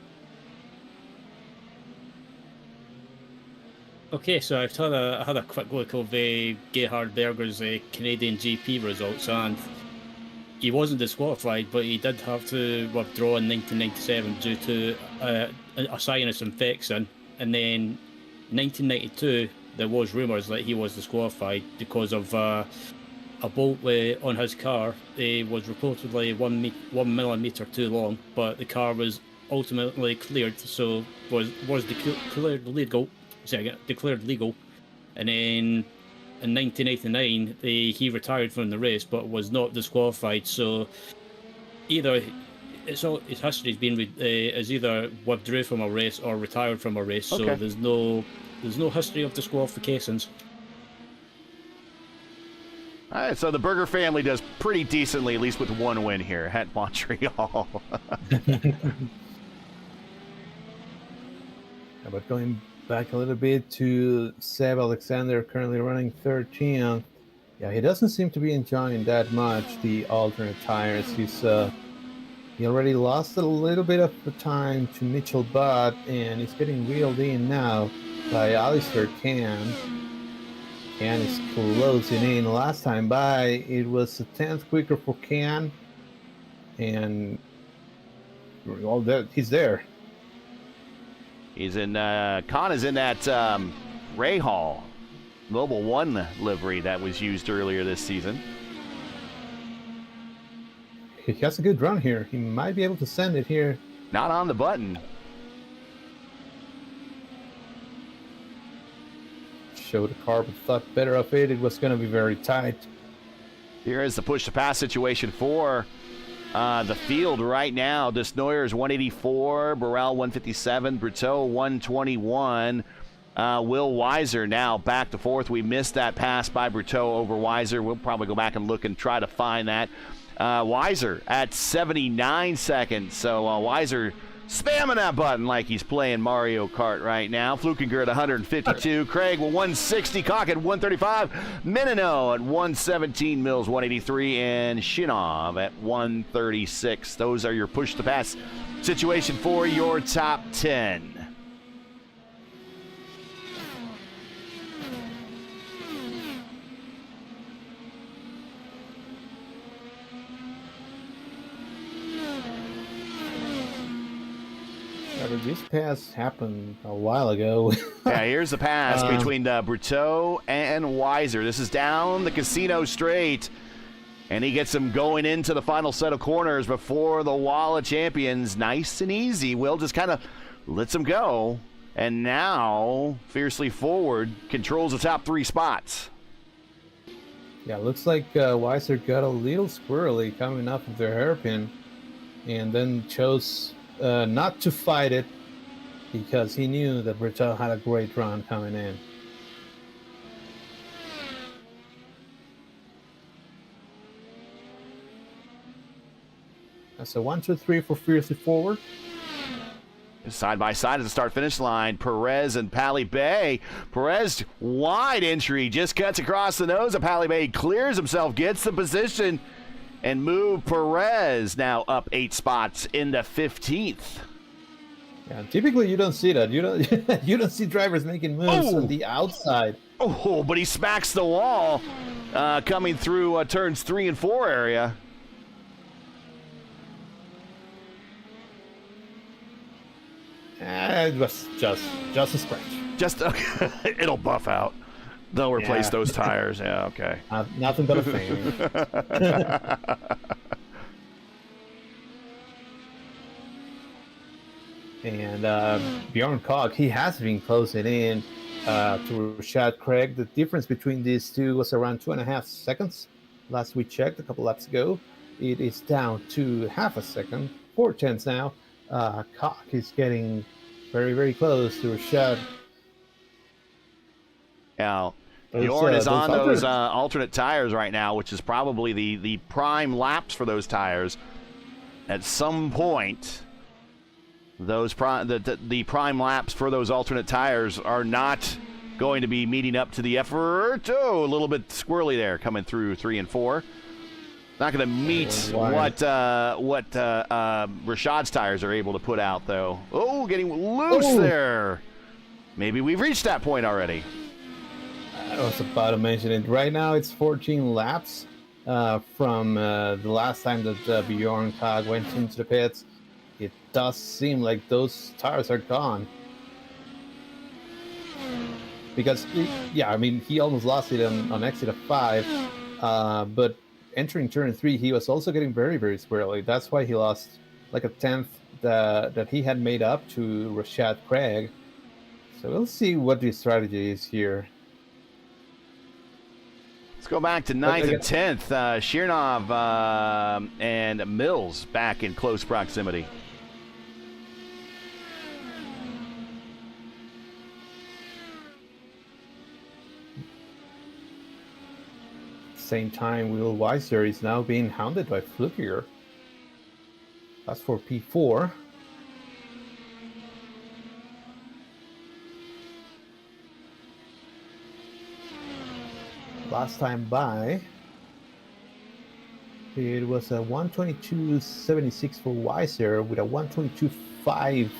Okay, so I've had a quick look of Gerhard Berger's Canadian GP results, and he wasn't disqualified, but he did have to withdraw in 1997 due to a sinus infection. And then 1992, there was rumours that he was disqualified because of a bolt on his car. It was reportedly 1 millimeter too long, but the car was ultimately cleared, so was declared legal. Declared legal, and then in 1989 he retired from the race, but was not disqualified. So either his history's been is either withdrew from a race or retired from a race. Okay. So there's no history of disqualifications. All right, so the Berger family does pretty decently, at least with 1 win here at Montreal. But going back a little bit to Seb Alexander, currently running 13th. Yeah, he doesn't seem to be enjoying that much the alternate tires. He already lost a little bit of the time to Mitchell Butt, and he's getting wheeled in now by Alistair Can. Can is closing in. Last time by, it was a 10th quicker for Can, and he's there. He's in, Khan is in that Rahal Mobile One livery that was used earlier this season. He has a good run here. He might be able to send it here. Not on the button. Showed the car, but thought better of it. It was going to be very tight. Here is the push-to-pass situation for the field right now. Desnoyers 184, Burrell 157, Briteau 121. Will Weiser now back to 4th. We missed that pass by Briteau over Weiser. We'll probably go back and look and try to find that. Weiser at 79 seconds. So Weiser spamming that button like he's playing Mario Kart right now. Flukinger at 152. Craig with 160. Cock at 135. Menino at 117. Mills 183. And Shinov at 136. Those are your push-to-pass situation for your top 10. This pass happened a while ago. Yeah, here's the pass between Brutteau and Weiser. This is down the Casino Straight, and he gets him going into the final set of corners before the Wall of Champions. Nice and easy. Will just kind of lets him go, and now fiercely forward controls the top 3 spots. Yeah, looks like Weiser got a little squirrely coming up with the hairpin, and then chose not to fight it because he knew that Brutteau had a great run coming in. That's a 1, 2, 3 for fiercely forward. Side by side at the start-finish line, Perez and Palibay. Perez, wide entry, just cuts across the nose of Palibay, clears himself, gets the position, and move Perez now up 8 spots into 15th. Yeah, typically you don't see that. You don't see drivers making moves on the outside. Oh, but he smacks the wall coming through turns 3 and 4 area. It was just a scratch. Just it'll buff out. They'll replace those tires. Yeah, okay. Nothing but a fan. And Bjorn Koch, he has been closing in to Rashad Craig. The difference between these two was around 2.5 seconds. Last we checked a couple laps ago, it is down to half a second. 4/10 now. Koch is getting very, very close to Rashad. Now, Bjorn is on those alternate tires right now, which is probably the prime laps for those tires. At some point, those the prime laps for those alternate tires are not going to be meeting up to the effort. Oh, a little bit squirrely there coming through 3 and 4. Not going to meet what Rashad's tires are able to put out, though. Oh, getting loose there. Maybe we've reached that point already. I was about to mention it. Right now, it's 14 laps from the last time that Bjorn Koch went into the pits. It does seem like those tires are gone. Because, he almost lost it on exit of 5. But entering turn 3, he was also getting very, very squirrely. That's why he lost like a 10th that he had made up to Rashad Craig. So we'll see what the strategy is here. Let's go back to 9th and 10th. Shirnov and Mills back in close proximity. Same time, Will Weiser is now being hounded by Flukiger. That's for P4. Last time by, it was a 122.76 for Weiser with a 122.5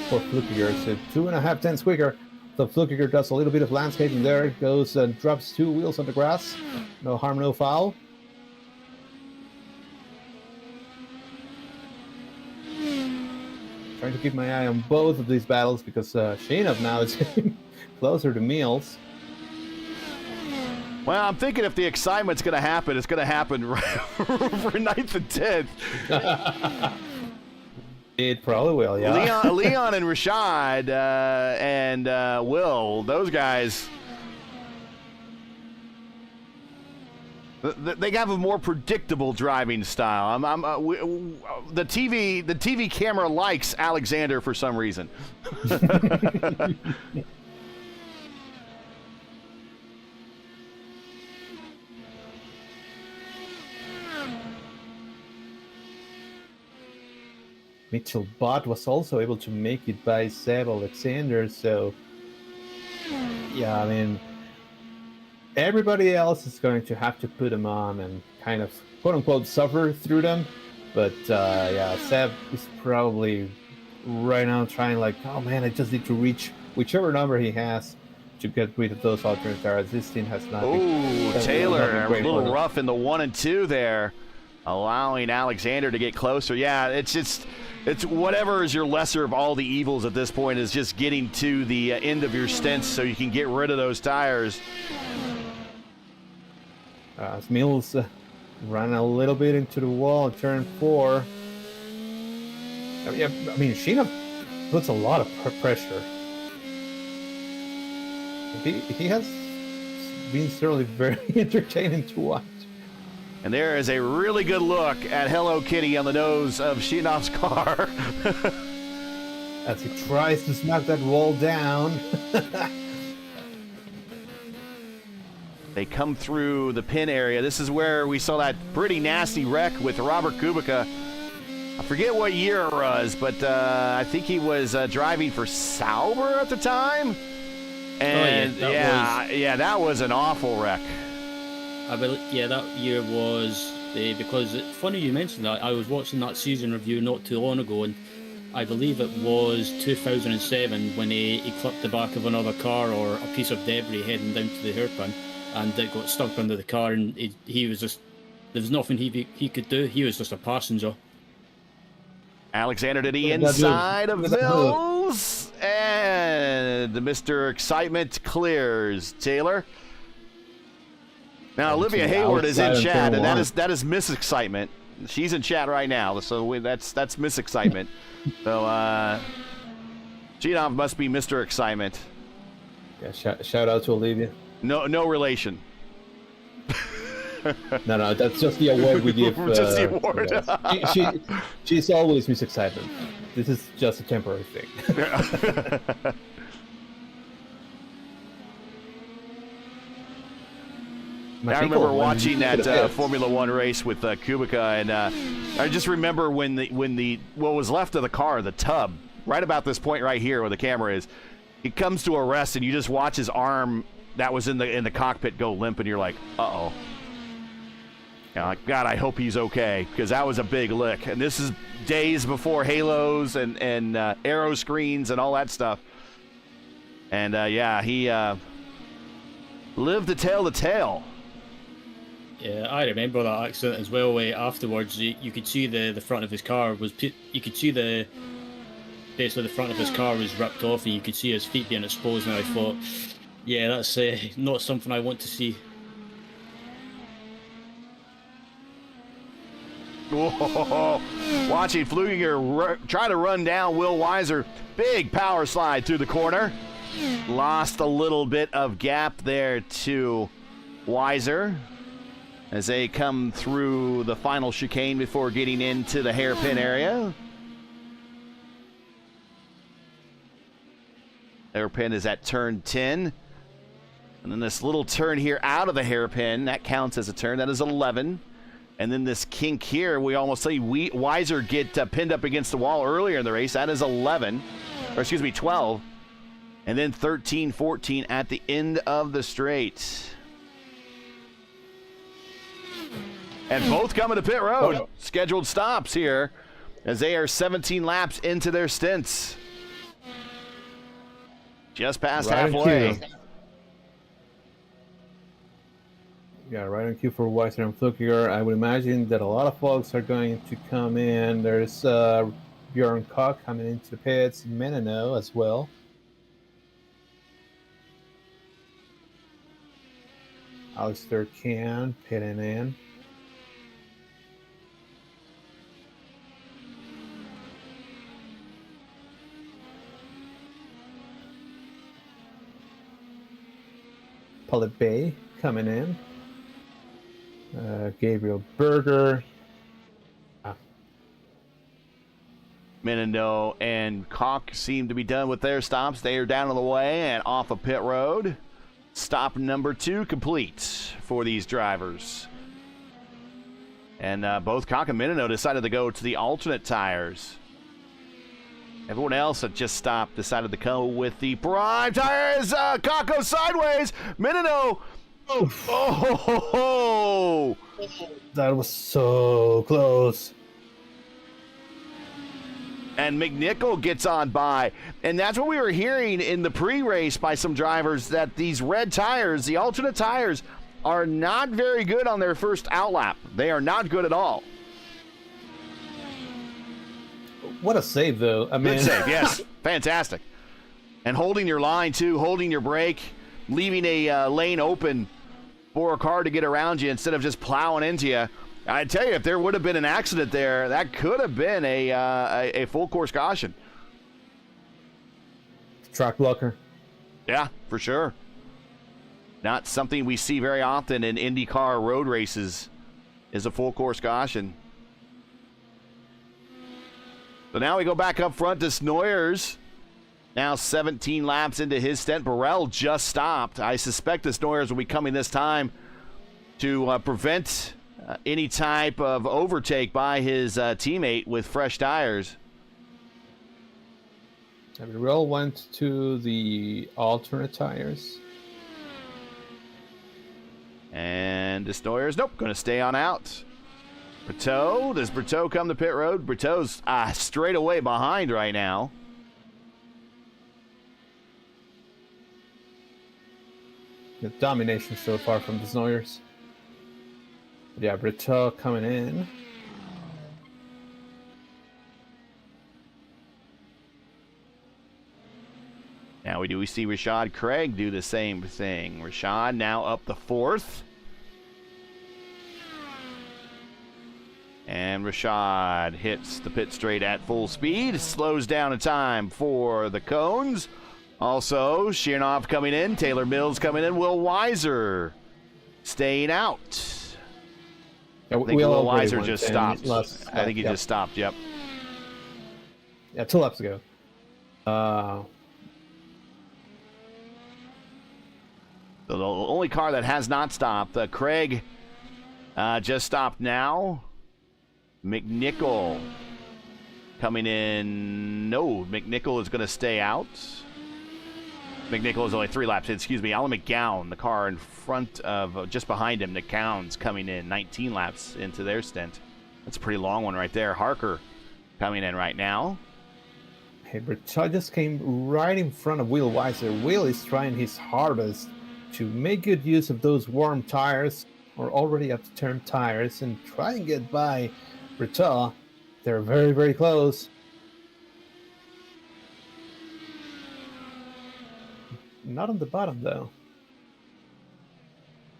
for Flukiger. So 2.5 tenths quicker. So Flukiger does a little bit of landscaping there. Goes and drops 2 wheels on the grass. No harm, no foul. Trying to keep my eye on both of these battles because Shinov now is getting closer to Mills. Well, I'm thinking if the excitement's going to happen, it's going to happen right for 9th and 10th. It probably will, yeah. Leon and Rashad and Will, those guys, they have a more predictable driving style. The TV camera likes Alexander for some reason. Mitchell Bott was also able to make it by Seb Alexander. So, yeah, I mean, everybody else is going to have to put them on and kind of quote unquote suffer through them. But yeah, Seb is probably right now trying like, oh man, I just need to reach whichever number he has to get rid of those alternate tires. This team has not. Oh, Taylor, a little for rough in the 1 and 2 there, allowing Alexander to get closer. Yeah, it's whatever is your lesser of all the evils at this point is just getting to the end of your stints so you can get rid of those tires. Mills ran a little bit into the wall in turn 4. I mean, Sheena puts a lot of pressure. He has been certainly very entertaining to watch. And there is a really good look at Hello Kitty on the nose of Sheenov's car. As he tries to smack that wall down. They come through the pin area. This is where we saw that pretty nasty wreck with Robert Kubica. I forget what year it was, but I think he was driving for Sauber at the time. And that was an awful wreck. That year was because funny you mentioned that. I was watching that season review not too long ago, and I believe it was 2007 when he clipped the back of another car or a piece of debris heading down to the hairpin, and it got stuck under the car, and he was just, there was nothing he could do. He was just a passenger. Alexander to the inside of Mills, and Mr. Excitement clears. Taylor. Now Olivia Hayward is in chat, and that is Miss Excitement. She's in chat right now, so that's Miss Excitement. So Sheenov must be Mr. Excitement. Yeah, shout out to Olivia. No relation. No, that's just the award we give. Just the award. Yes. She's always Miss Excitement. This is just a temporary thing. I remember watching that Formula One race with Kubica, and I just remember when what was left of the car, the tub, right about this point right here where the camera is, he comes to a rest, and you just watch his arm that was in the cockpit go limp, and you're like, uh-oh. Like, God, I hope he's okay, because that was a big lick. And this is days before halos and aero screens and all that stuff. And, he lived to tell the tale. Yeah, I remember that accident as well. Afterwards, you could see the front of his car was... You could see basically the front of his car was ripped off, and you could see his feet being exposed, and I thought, yeah, that's not something I want to see. Whoa. Watching Fluginger try to run down Will Weiser. Big power slide through the corner. Lost a little bit of gap there to Weiser as they come through the final chicane before getting into the hairpin area. Hairpin is at turn 10. And then this little turn here out of the hairpin, that counts as a turn. That is 11. And then this kink here, we almost see Weiser get pinned up against the wall earlier in the race. That is 12. And then 13, 14 at the end of the straight. And both coming to pit road. Scheduled stops here as they are 17 laps into their stints. Just past halfway. Yeah, right on cue for Weiser and Flukiger. I would imagine that a lot of folks are going to come in. There's Bjorn Koch coming into the pits, Menino as well. Alistair Can pitting in. Paulette Bay coming in. Gabriel Berger. Menino and Koch seem to be done with their stops. They are down on the way and off of pit road. Stop number 2 complete for these drivers. And both Koch and Menino decided to go to the alternate tires. Everyone else that just stopped decided to go with the prime tires. Kako sideways. Minino. Oh. That was so close. And McNichol gets on by. And that's what we were hearing in the pre-race by some drivers, that these red tires, the alternate tires, are not very good on their first outlap. They are not good at all. What a save, though. I mean, Good save, yes. Fantastic. And holding your line, too, holding your brake, leaving a lane open for a car to get around you instead of just plowing into you. I tell you, if there would have been an accident there, that could have been a full course caution. track blocker. Yeah, for sure. Not something we see very often in IndyCar road races is a full course caution. So now we go back up front to Snoyers. Now 17 laps into his stint. Burrell just stopped. I suspect the Snoyers will be coming this time to prevent any type of overtake by his teammate with fresh tires. Burrell went to the alternate tires. And the Snoyers, nope, going to stay on out. Brito, does Brito come to pit road? Brito's straight away behind right now. The domination so far from the Snoyers. But yeah, Brito coming in. Now we see Rashad Craig do the same thing. Rashad now up the fourth. And Rashad hits the pit straight at full speed. Slows down a time for the cones. Also, Shirnoff coming in. Taylor Mills coming in. Will Weiser staying out. Yeah, I think Will Weiser just stopped. I think he just stopped, yep. Yeah, 2 laps ago. The only car that has not stopped, Craig just stopped now. McNichol coming in. No, McNichol is going to stay out. McNichol is only 3 laps in. Excuse me. Alan McGowan, the car in front of, just behind him, Nick Cowan's coming in 19 laps into their stint. That's a pretty long one right there. Harker coming in right now. Hey, Brito just came right in front of Will Weiser. Will is trying his hardest to make good use of those warm tires or already up to term tires and try and get by Brito. They're very, very close. Not on the bottom, though.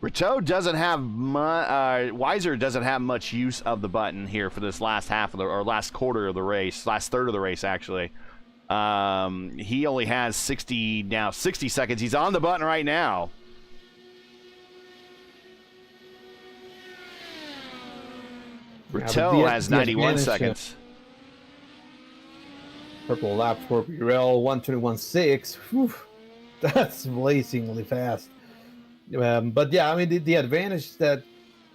Brito doesn't have Weiser doesn't have much use of the button here for this last half of the, or last quarter of the race, last third of the race actually. He only has 60 seconds. He's on the button right now. Brito has 91 seconds. Purple lap for Burrell, 1:21.6. That's blazingly fast. But yeah, I mean, the advantage that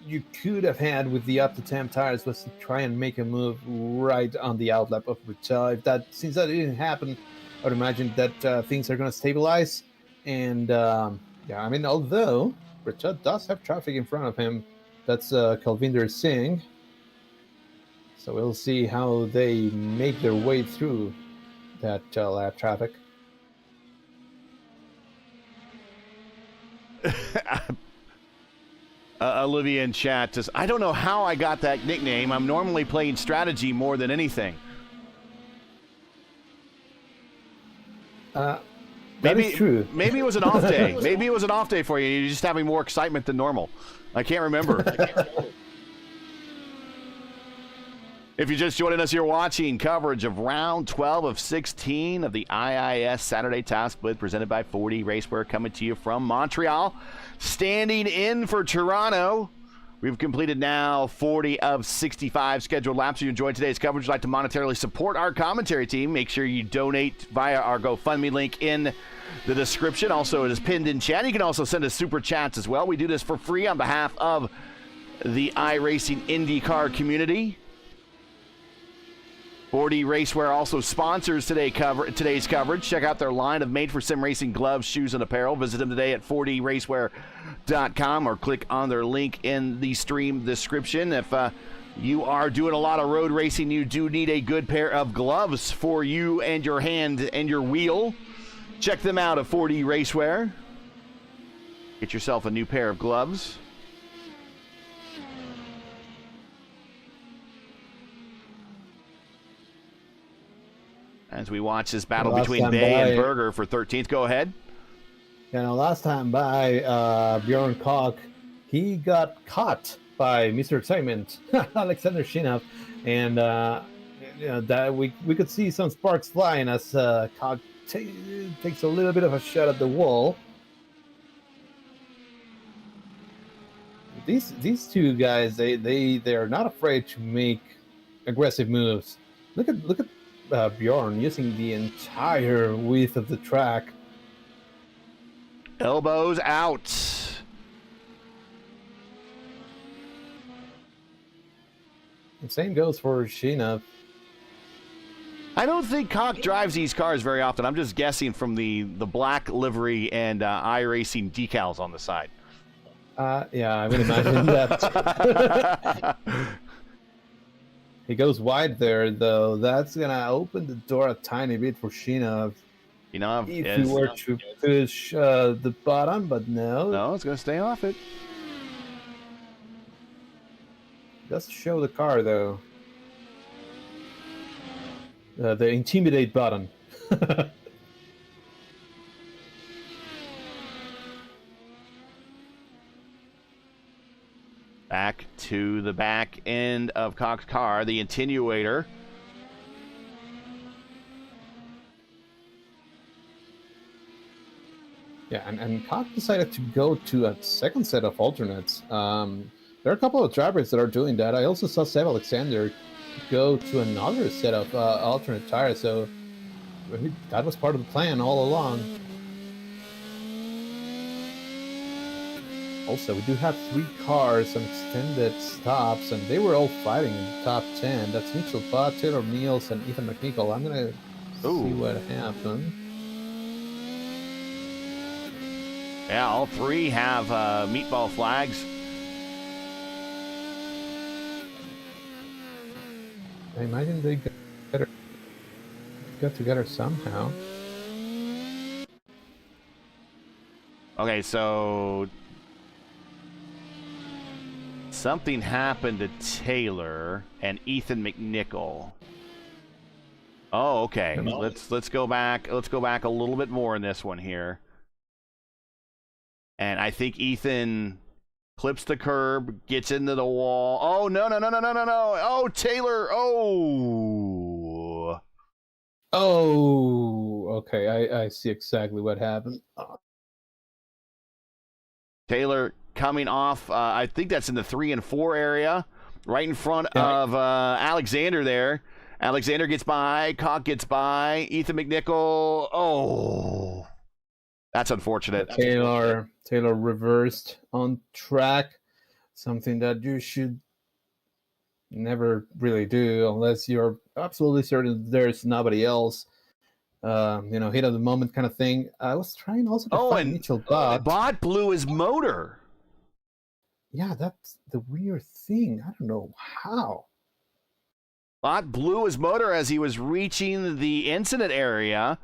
you could have had with the up to temp tires was to try and make a move right on the outlap of Brito. Since that didn't happen, I would imagine that things are going to stabilize. And yeah, I mean, although Brito does have traffic in front of him, that's Kalvinder Singh. So we'll see how they make their way through that lap traffic. Olivia in chat says, I don't know how I got that nickname. I'm normally playing strategy more than anything. That is true. Maybe it was an off day. Maybe it was an off day for you. You're just having more excitement than normal. I can't remember. If you're just joining us, you're watching coverage of round 12 of 16 of the IIS Saturday Task Split presented by 40 Racewear, coming to you from Montreal. Standing in for Toronto. We've completed now 40 of 65 scheduled laps. If you enjoyed today's coverage, would like to monetarily support our commentary team, make sure you donate via our GoFundMe link in the description. Also, it is pinned in chat. You can also send us super chats as well. We do this for free on behalf of the iRacing IndyCar community. 4D Racewear also sponsors today's coverage. Check out their line of made-for-sim racing gloves, shoes, and apparel. Visit them today at 4dracewear.com or click on their link in the stream description. If you are doing a lot of road racing, you do need a good pair of gloves for you and your hand and your wheel. Check them out at 4D Racewear. Get yourself a new pair of gloves. As we watch this battle between Bay and Berger for 13th. Go ahead. Last time by Bjorn Koch, he got caught by Mr. Excitement, Alexander Shinov, and that we could see some sparks flying as Koch takes a little bit of a shot at the wall. These two guys, they're not afraid to make aggressive moves. Look at Bjorn using the entire width of the track. Elbows out. The same goes for Sheena. I don't think Koch drives these cars very often. I'm just guessing from the black livery and iRacing decals on the side. Yeah, I would imagine that. He goes wide there, though. That's gonna open the door a tiny bit for Sheena. If he were to push the bottom, but no. No, it's gonna stay off it. Does show the car though. The intimidate button. Back to the back end of Koch's car, the attenuator. Yeah, and Koch decided to go to a second set of alternates. There are a couple of drivers that are doing that. I also saw Seb Alexander go to another set of alternate tires, so that was part of the plan all along. Also, we do have 3 cars on extended stops, and they were all fighting in the top 10. That's Mitchell Butt, Taylor Mills, and Ethan McNichol. I'm going to see what happened. Yeah, all 3 have meatball flags. I imagine they got together somehow. Okay, so something happened to Taylor and Ethan McNichol. Oh, okay. Let's go back. Let's go back a little bit more in this one here. And I think Ethan clips the curb, gets into the wall. Oh, no. Oh, Taylor. Oh. Oh, okay. I see exactly what happened. Taylor coming off, I think that's in the 3 and 4 area, right in front of Alexander there. Alexander gets by, Koch gets by, Ethan McNichol. Oh, that's unfortunate. Taylor reversed on track, something that you should never really do unless you're absolutely certain there's nobody else. Hit of the moment kind of thing. I was trying also to find Mitchell Butt. Butt blew his motor. Yeah, that's the weird thing. I don't know how. Butt blew his motor as he was reaching the incident area,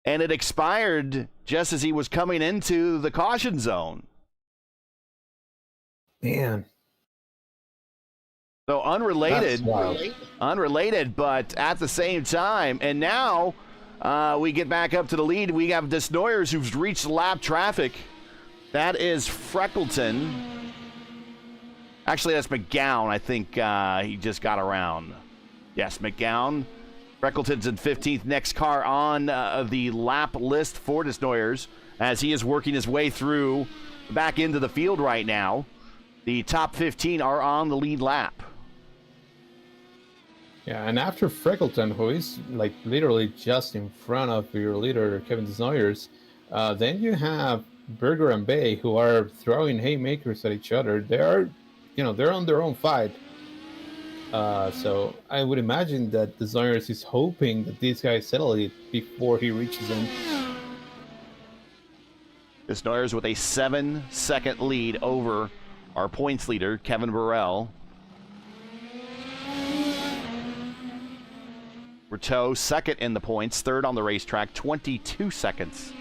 and it expired just as he was coming into the caution zone. Man. So unrelated, but at the same time. And now we get back up to the lead. We have Desnoyers who's reached lap traffic. That is Freckleton. Actually, that's McGowan. I think he just got around. Yes, McGowan. Freckleton's in 15th. Next car on the lap list for Desnoyers as he is working his way through back into the field right now. The top 15 are on the lead lap. Yeah, and after Freckleton, who is like literally just in front of your leader, Kevin Desnoyers, then you have Berger and Bay, who are throwing haymakers at each other. They're on their own fight. So I would imagine that designers is hoping that this guy settle it before he reaches him. Desnoyers with a 7-second lead over our points leader, Kevin Burrell. Berteau second in the points, third on the racetrack, 22 seconds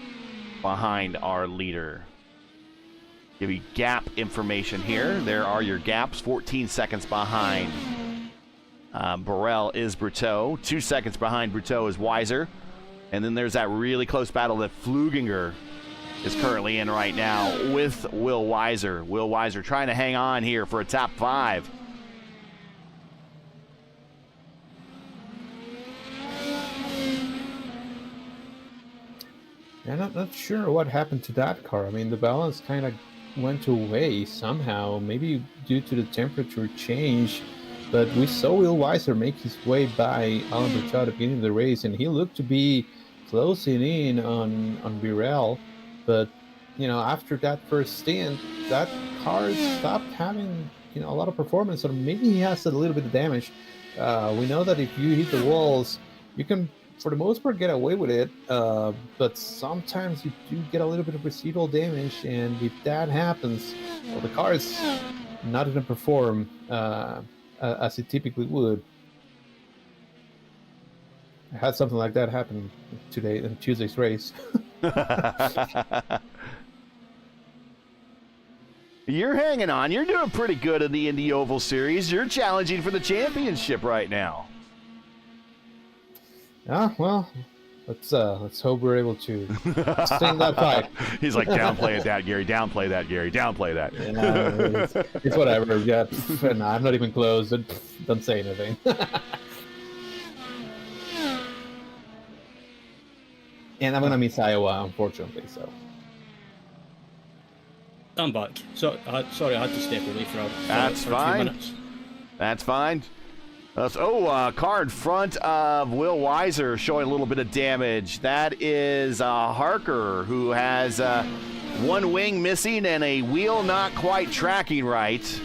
behind our leader. Give you gap information here. There are your gaps, 14 seconds behind. Burrell is Berteau. 2 seconds behind Berteau is Weiser. And then there's that really close battle that Fluginger is currently in right now with Will Weiser. Will Weiser trying to hang on here for a top 5. I'm not sure what happened to that car. I mean, the balance kind of went away somehow, maybe due to the temperature change. But we saw Will Weiser make his way by Alan Berteau at the beginning of the race, and he looked to be closing in on Burrell. But, after that first stint, that car stopped having, a lot of performance, or maybe he has a little bit of damage. We know that if you hit the walls, you can, for the most part, get away with it. But sometimes you do get a little bit of residual damage, and if that happens, well, the car is not going to perform as it typically would. I had something like that happen today in Tuesday's race. You're hanging on. You're doing pretty good in the Indy Oval Series. You're challenging for the championship right now. Well, let's hope we're able to stay in that fight. He's like, downplay that, Gary. Downplay that, Gary. Downplay that. It's whatever. Yeah, no, I'm not even close. Don't say anything. And I'm gonna miss Iowa, unfortunately. So I'm back. So sorry, I had to step away for That's for fine. a few minutes. That's fine. Car in front of Will Weiser showing a little bit of damage. That is Harker, who has one wing missing and a wheel not quite tracking right.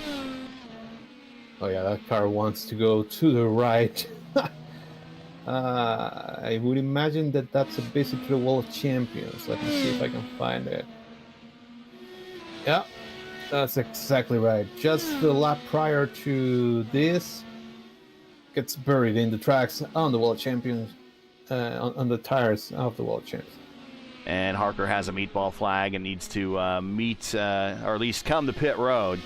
Oh yeah, that car wants to go to the right. I would imagine that that's a visit to the Wall of Champions. Let me see if I can find it. Yeah, that's exactly right. Just the lap prior to this, gets buried in the tracks on the Wall of Champions, on the tires of the Wall of Champions. And Harker has a meatball flag and needs to meet, or at least come to pit road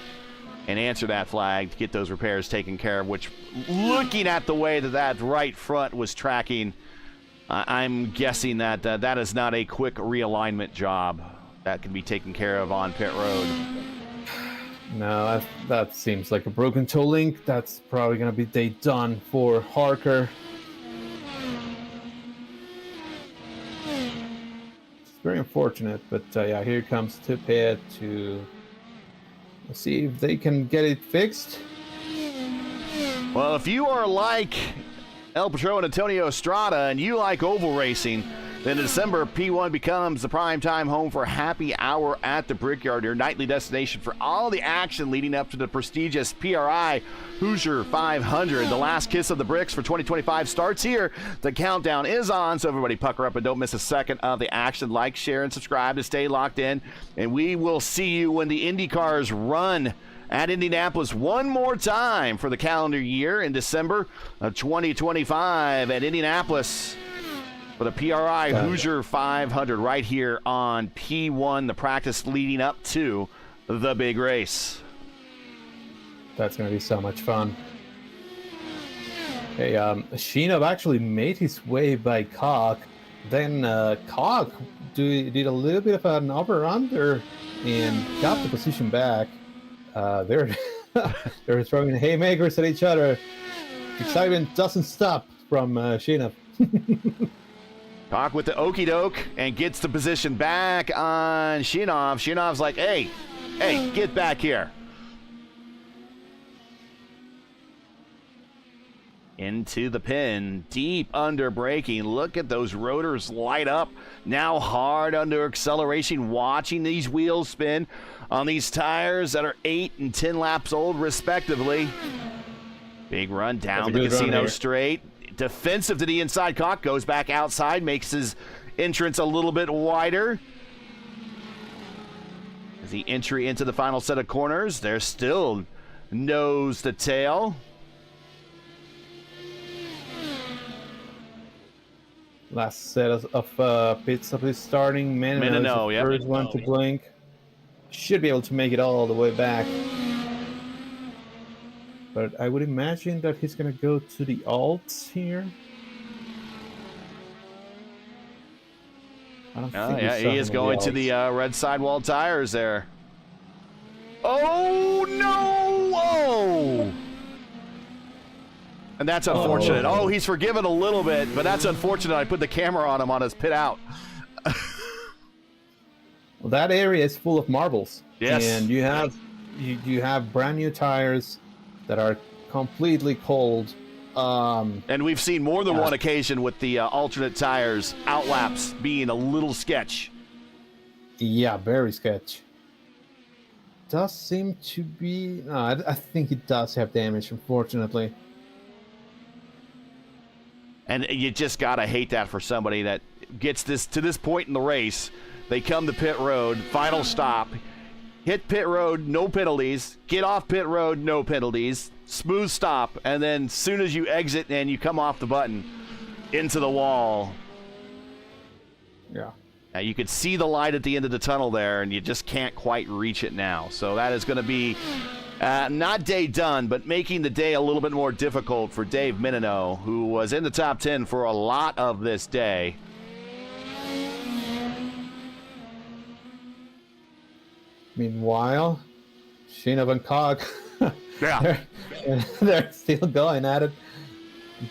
and answer that flag to get those repairs taken care of, which, looking at the way that right front was tracking, I'm guessing that that is not a quick realignment job that can be taken care of on pit road. No, that seems like a broken toe link. That's probably going to be day done for Harker. It's very unfortunate, but yeah, here comes to pit to see if they can get it fixed. Well, if you are like El Patron and Antonio Estrada and you like oval racing, then in December, P1 becomes the primetime home for Happy Hour at the Brickyard, your nightly destination for all the action leading up to the prestigious PRI Hoosier 500. The last kiss of the bricks for 2025 starts here. The countdown is on, so everybody pucker up and don't miss a second of the action. Like, share, and subscribe to stay locked in, and we will see you when the IndyCars run at Indianapolis one more time for the calendar year in December of 2025 at Indianapolis for the PRI Hoosier 500 right here on P1, the practice leading up to the big race. That's going to be so much fun. Hey, Sheenov actually made his way by Koch. Then Koch did a little bit of an over-under and got the position back. They're throwing haymakers at each other. Excitement doesn't stop from Sheenov. Koch with the okie doke and gets the position back on Sheenov. Sheenov's like, hey, get back here. Into the pin, deep under braking. Look at those rotors light up. Now hard under acceleration, watching these wheels spin on these tires that are 8 and 10 laps old, respectively. Big run down That's a the good run casino here. straight. Defensive to the inside cock, goes back outside, makes his entrance a little bit wider. As the entry into the final set of corners, they're still nose to tail. Last set of pit stop is starting. Menino is the yep. first one to blink. Should be able to make it all the way back. But I would imagine that he's going to go to the alts here. I don't think we Yeah, saw he him is on going to the red sidewall tires there. Oh, no! Whoa! And that's unfortunate. Oh, he's forgiven a little bit, but that's unfortunate. I put the camera on him on his pit out. Well, that area is full of marbles. Yes. And you have brand new tires that are completely cold. And we've seen more than one occasion with the alternate tires outlaps being a little sketch. Yeah, very sketch. Does seem to be... No, I think it does have damage, unfortunately. And you just gotta hate that for somebody that gets this to this point in the race. They come to pit road, final stop, hit pit road, no penalties, get off pit road, no penalties, smooth stop, and then as soon as you exit and you come off the button, into the wall. Yeah. Now you could see the light at the end of the tunnel there, and you just can't quite reach it now. So that is going to be not day done, but making the day a little bit more difficult for Dave Menino, who was in the top 10 for a lot of this day. Meanwhile, Shinov and Cog, Yeah. they're still going at it.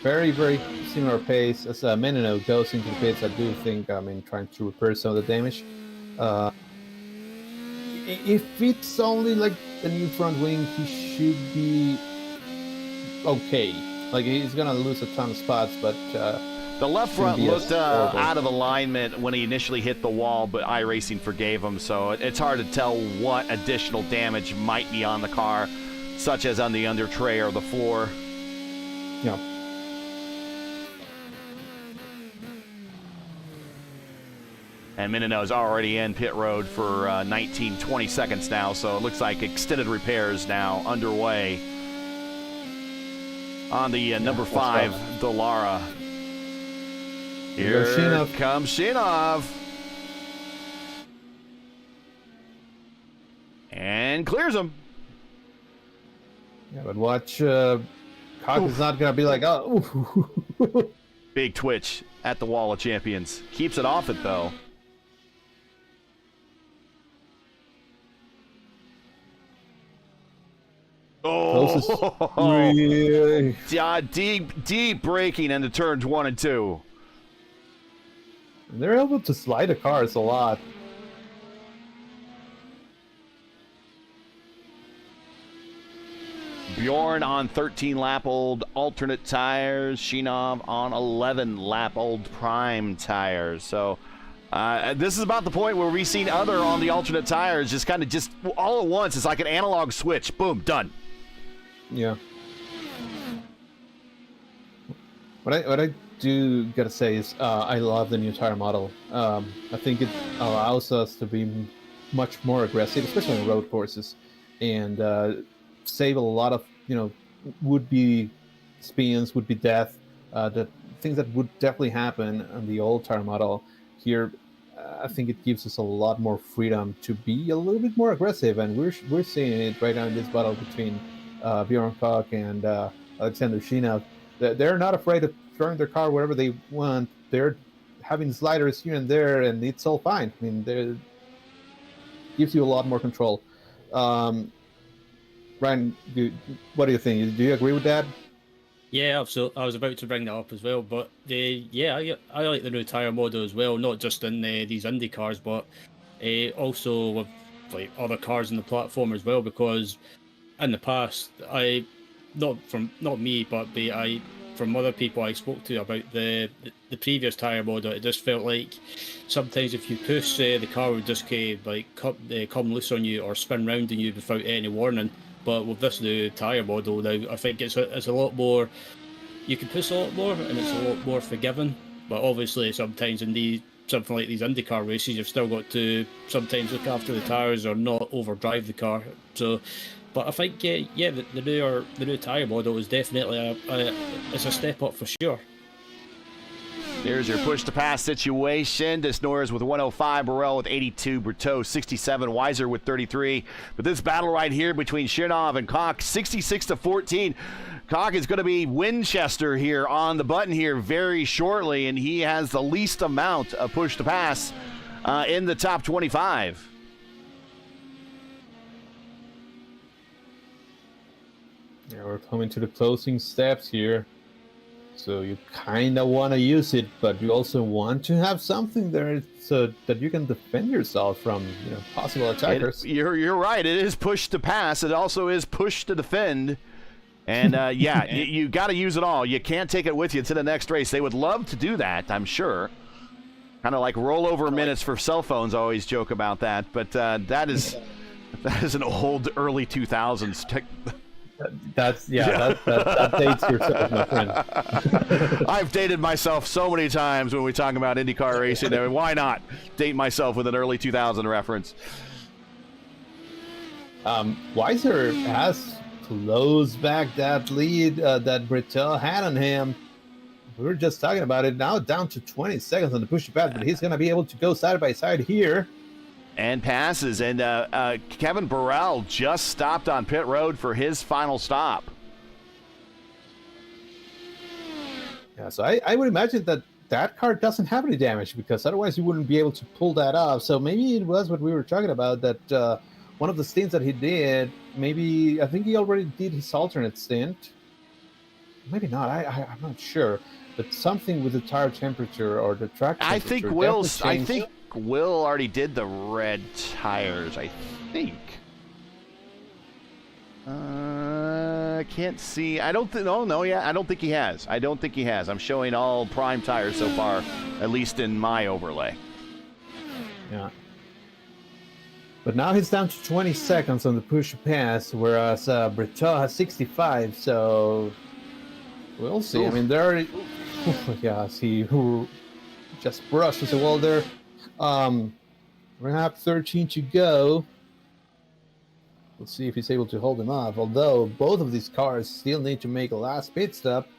Very, very similar pace as Menino goes into the pits. I do think, trying to repair some of the damage. If it's only like the new front wing, he should be okay. Like, he's gonna lose a ton of spots, but the left front be looked horrible. out of alignment when he initially hit the wall, but iRacing forgave him, so it's hard to tell what additional damage might be on the car, such as on the under tray or the floor. yeah. And Menino is already in pit road for 19-20 seconds now, so it looks like extended repairs now underway on the number 5 Dallara. Here Shinov. comes Shinov. And clears him. Yeah, but watch, Cog is not gonna be like, oh. Big twitch at the wall of champions. Keeps it off it, though. Oh, Really? yeah, deep braking into turns 1 and 2. They're able to slide the cars a lot. Bjorn on 13-lap-old alternate tires. Shinov on 11-lap-old prime tires. So this is about the point where we've seen other on the alternate tires just kind of just all at once. It's like an analog switch. Boom, done. Yeah. What I do gotta say is I love the new tire model. I think it allows us to be much more aggressive, especially on road courses, and save a lot of would-be spins, would-be death, the things that would definitely happen on the old tire model. Here, I think it gives us a lot more freedom to be a little bit more aggressive, and we're seeing it right now in this battle between Bjorn Koch and Alexander Shinov. They're not afraid of throwing their car wherever they want. They're having sliders here and there, and it's all fine. I mean, it gives you a lot more control. Ryan, what do you think? Do you agree with that? Yeah, absolutely. I was about to bring that up as well, but I like the new tire model as well, not just in these Indy cars, but also with like other cars in the platform as well. Because in the past, not me, but from other people I spoke to about the previous tire model, it just felt like sometimes if you push, the car would just come loose on you or spin round on you without any warning. But with this new tyre model now, I think it's a lot more. You can push a lot more, and it's a lot more forgiving. But obviously, sometimes in something like these IndyCar races, you've still got to sometimes look after the tyres or not overdrive the car. So, but I think the new tyre model is definitely it's a step up for sure. Here's your push-to-pass situation. Desnoyers with 105, Burrell with 82, Berteau 67, Weiser with 33. But this battle right here between Shinov and Koch, 66-14. Koch is going to be Winchester here on the button here very shortly, and he has the least amount of push-to-pass in the top 25. Yeah, we're coming to the closing steps here. So you kind of want to use it, but you also want to have something there so that you can defend yourself from possible attackers. You're right. It is push to pass. It also is push to defend. And you got to use it all. You can't take it with you to the next race. They would love to do that, I'm sure. Kind of like rollover minutes for cell phones. I always joke about that, but that is an old early 2000s tech. That dates yourself, my friend. I've dated myself so many times when we talk about IndyCar racing. Why not date myself with an early 2000 reference? Weiser has closed back that lead that Berteau had on him. We were just talking about it. Now down to 20 seconds on the push back, but he's going to be able to go side by side here. And passes, and Kevin Burrell just stopped on pit road for his final stop. Yeah, so I would imagine that car doesn't have any damage, because otherwise you wouldn't be able to pull that off. So maybe it was what we were talking about, that one of the stints that he did, maybe, I think he already did his alternate stint. Maybe not, I'm not sure. But something with the tire temperature or the track temperature. I think Will already did the red tires, I think. I can't see. I don't think. Oh no, yeah. I don't think he has. I'm showing all prime tires so far, at least in my overlay. Yeah. But now he's down to 20 seconds on the push pass, whereas Berteau has 65. So we'll see. Oof. I mean, there. Yeah, see who just brushes the wall there. We're gonna have 13 to go. We'll see if he's able to hold him off. Although both of these cars still need to make a last pit stop.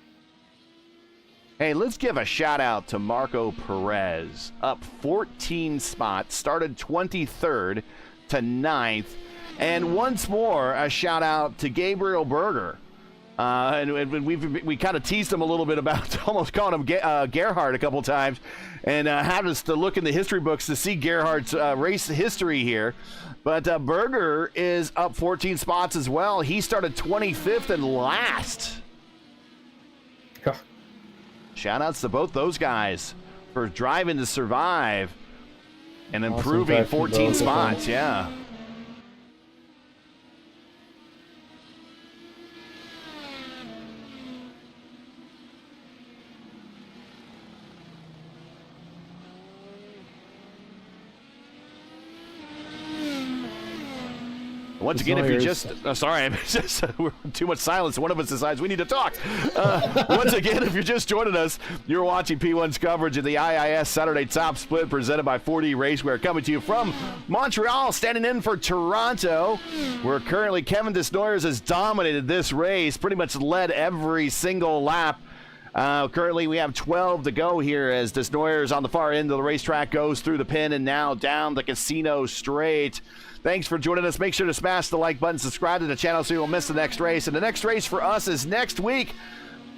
Hey, let's give a shout out to Marco Perez. Up 14 spots, started 23rd to 9th. And once more, a shout out to Gabriel Berger. And we kind of teased him a little bit about almost calling him Gerhard a couple times, and had us to look in the history books to see Gerhard's race history here. But Berger is up 14 spots as well. He started 25th and last. Shout outs to both those guys for driving to survive and improving 14 spots. Yeah. Once again, if you just... sorry, we're too much silence. One of us decides we need to talk. Once again, if you're just joining us, you're watching P1's coverage of the IIS Saturday Top Split presented by 4D Racewear, coming to you from Montreal, standing in for Toronto, where currently Kevin Desnoyers has dominated this race, pretty much led every single lap. Currently, we have 12 to go here as Desnoyers on the far end of the racetrack goes through the pin and now down the casino straight. Thanks for joining us. Make sure to smash the like button, subscribe to the channel so you won't miss the next race. And the next race for us is next week.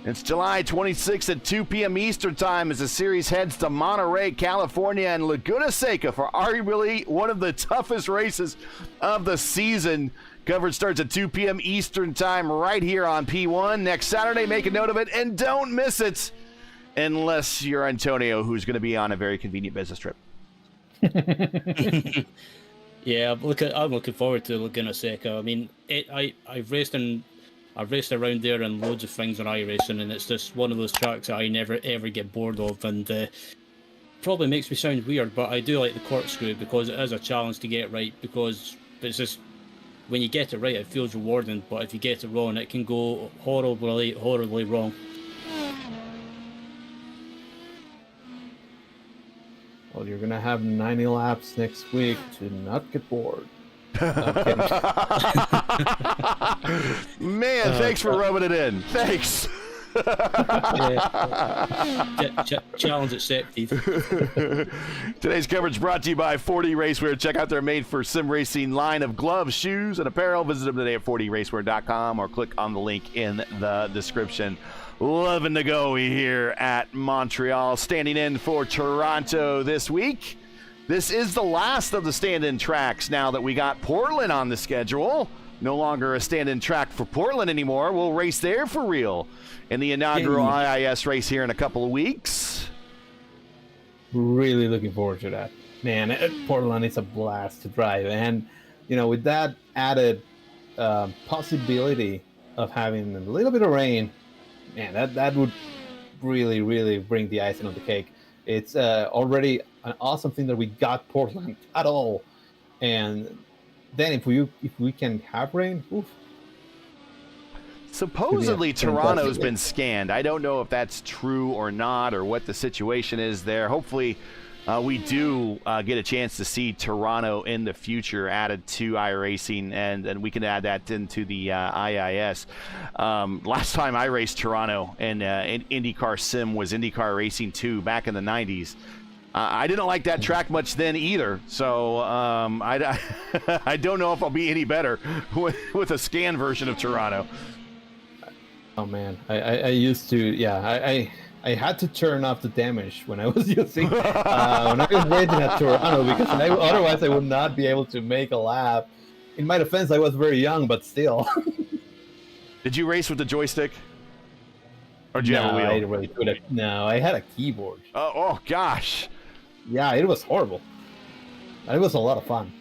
It's July 26th at 2 p.m. Eastern Time as the series heads to Monterey, California, and Laguna Seca for arguably one of the toughest races of the season. Coverage starts at 2 p.m. Eastern Time right here on P1 next Saturday. Make a note of it and don't miss it unless you're Antonio, who's going to be on a very convenient business trip. Yeah, I'm looking forward to Laguna Seca. I mean, I've raced around there and loads of things on iRacing, and it's just one of those tracks that I never ever get bored of, and probably makes me sound weird, but I do like the corkscrew because it is a challenge to get right, because it's just when you get it right, it feels rewarding. But if you get it wrong, it can go horribly, horribly wrong. Well, you're gonna have 90 laps next week to not get bored. No, I'm kidding. Man, thanks for rubbing it in. Thanks. Challenge accepted. Today's coverage brought to you by 40 Racewear. Check out their made-for-sim racing line of gloves, shoes, and apparel. Visit them today at 40racewear.com or click on the link in the description. Loving to go here at Montreal, standing in for Toronto this week. This is the last of the stand-in tracks now that we got Portland on the schedule. No longer a stand-in track for Portland anymore. We'll race there for real in the inaugural IIS race here in a couple of weeks. Really looking forward to that. Man, Portland is a blast to drive. And, with that added possibility of having a little bit of rain, man, that would really, really bring the icing on the cake. It's already an awesome thing that we got Portland at all. And then if we can have rain, oof. Supposedly Toronto's been scanned. I don't know if that's true or not, or what the situation is there. Hopefully we do get a chance to see Toronto in the future added to iRacing, and we can add that into the IIS. Last time I raced Toronto in IndyCar Sim was IndyCar Racing 2 back in the 90s. I didn't like that track much then either, so I don't know if I'll be any better with a scan version of Toronto. Oh man, I used to, I had to turn off the damage when I was using when I was racing at Toronto, because otherwise I would not be able to make a lap. In my defense, I was very young, but still. Did you race with the joystick? Or did you have a wheel? I didn't really do it. No, I had a keyboard. Oh gosh. Yeah, it was horrible. It was a lot of fun.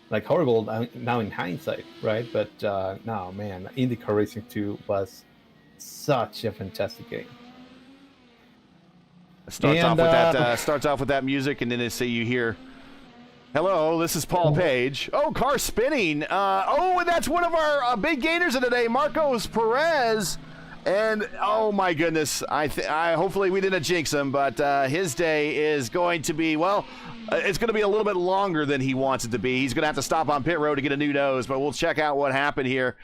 Like, horrible now in hindsight, right? But no, man, IndyCar Racing 2 was such a fantastic game. Starts off with that music, and then they say you hear, "Hello, this is Paul Page." Oh, car spinning. And that's one of our big gainers of today, Marcos Perez. And oh my goodness, I hopefully we didn't jinx him, but his day is going to be, it's going to be a little bit longer than he wants it to be. He's going to have to stop on pit road to get a new nose, but we'll check out what happened here.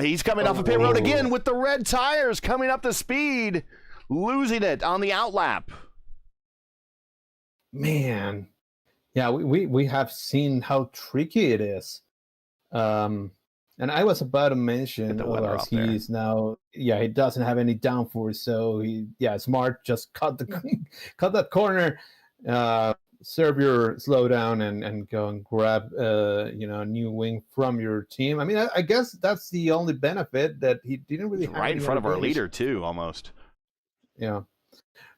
He's coming off of pit road again with the red tires, coming up to speed, losing it on the outlap. Man, yeah, we have seen how tricky it is. And I was about to mention, he's now, he doesn't have any downforce, so smart, just cut that corner, serve your slowdown, and go and grab a new wing from your team. I mean, I guess that's the only benefit, that he didn't really have right in front of our leader too, almost. Yeah.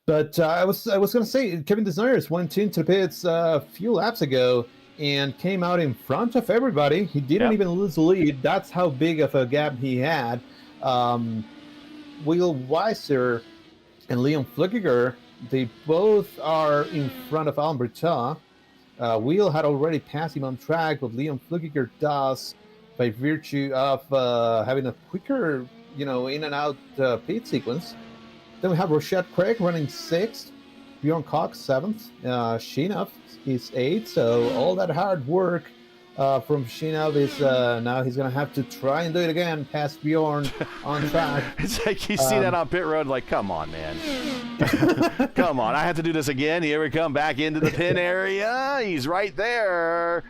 But I was going to say, Kevin Desires went into pits a few laps ago and came out in front of everybody. He didn't even lose the lead. That's how big of a gap he had. Will Weiser and Leon Flickiger, they both are in front of Alan Berta. Will had already passed him on track, but Leon Flickiger does by virtue of having a quicker, in and out pit sequence. Then we have Rochette Craig running 6th, Bjorn Cox 7th, Shinov is 8th. So all that hard work from Shinov is now he's going to have to try and do it again past Bjorn on track. It's like you see that on pit road, like, come on, man. Come on, I have to do this again. Here we come back into the pin area. He's right there.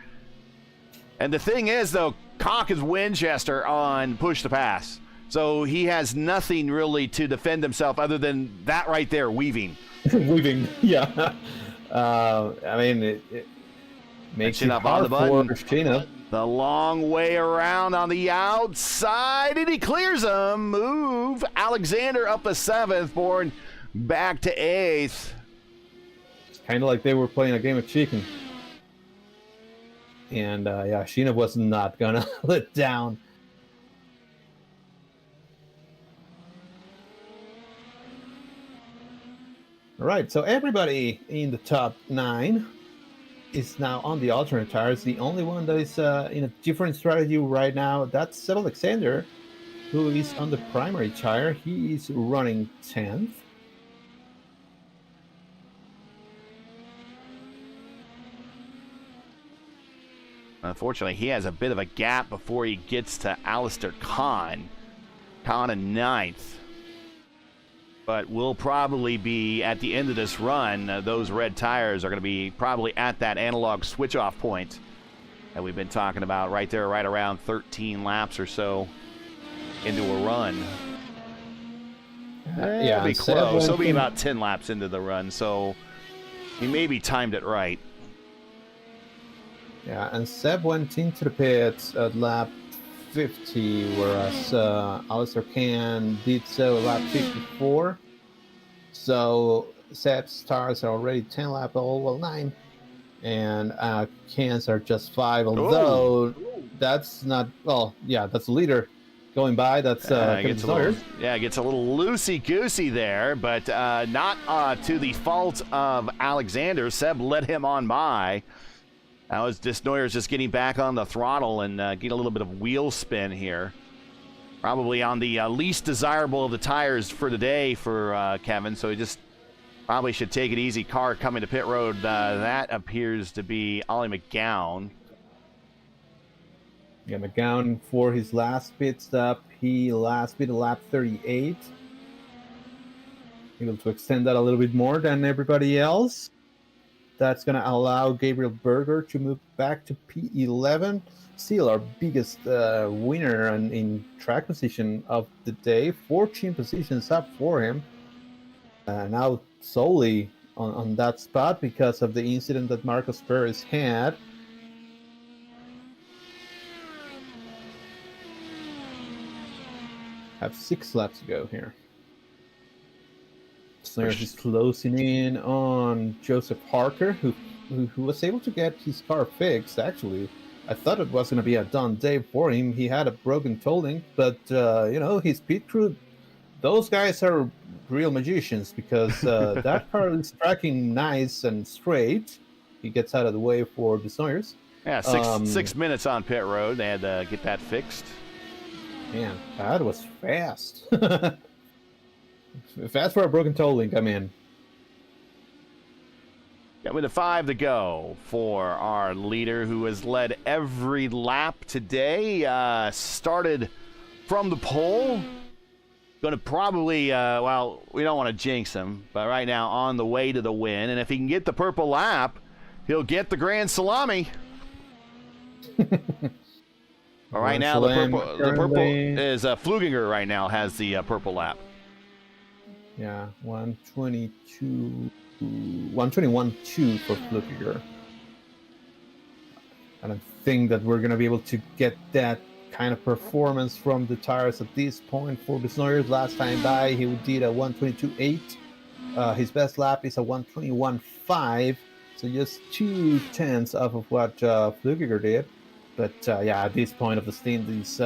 And the thing is, though, Cock is Winchester on push to pass. So he has nothing really to defend himself other than that right there, weaving. Weaving, yeah. I mean, it makes it hard for Shayna. The long way around on the outside, and he clears him. Move. Alexander up to 7th, Bourne back to 8th. It's kind of like they were playing a game of chicken. And, Sheena was not going to let down. All right, so everybody in the top 9. is now on the alternate tires. The only one that is in a different strategy right now, that's Seb Alexander, who is on the primary tire. He is running 10th. Unfortunately, he has a bit of a gap before he gets to Alistair Khan. Khan in 9th. But we'll probably be, at the end of this run, those red tires are going to be probably at that analog switch-off point that we've been talking about right there, right around 13 laps or so into a run. Yeah, it'll be close. It'll be about 10 laps into the run, so he maybe timed it right. Yeah, and Seb went into the pits at lap 50, whereas Alistair Khan did so at lap 54. So Seb's tires are already 10 lap old, well 9, and Khan's are just 5. Although that's not, well, yeah, that's the leader going by. That's gets a little loosey-goosey there, but not to the fault of Alexander. Seb let him on by. Now as Desnoyers just getting back on the throttle and get a little bit of wheel spin here. Probably on the least desirable of the tires for today for Kevin, so he just probably should take it easy. Car coming to pit road, that appears to be Ollie McGowan. Yeah, McGowan for his last pit stop, he last pit lap 38. Able to extend that a little bit more than everybody else. That's going to allow Gabriel Berger to move back to P11. Still our biggest winner in track position of the day. 14 positions up for him. Now solely on that spot because of the incident that Marcos Perez had. Have 6 laps to go here. Snare is closing in on Joseph Harker, who was able to get his car fixed, actually. I thought it was going to be a done day for him. He had a broken toe link, but, his pit crew, those guys are real magicians because that car is tracking nice and straight. He gets out of the way for the Sawyers. Yeah, 6 minutes on pit road. They had to get that fixed. Man, that was fast. Fast for a broken toe link, I'm in. Got with 5 to go for our leader who has led every lap today. Started from the pole. Going to probably, we don't want to jinx him, but right now on the way to the win. And if he can get the purple lap, he'll get the Grand Salami. Right now, the purple is Fluginger right now has the purple lap. Yeah, 121.2 for Flukiger. I don't think that we're going to be able to get that kind of performance from the tires at this point for the Snoyers. Last time by, he did a 122.8. His best lap is a 121.5, so just 0.2 off of what Flukiger did. But at this point of the stint, these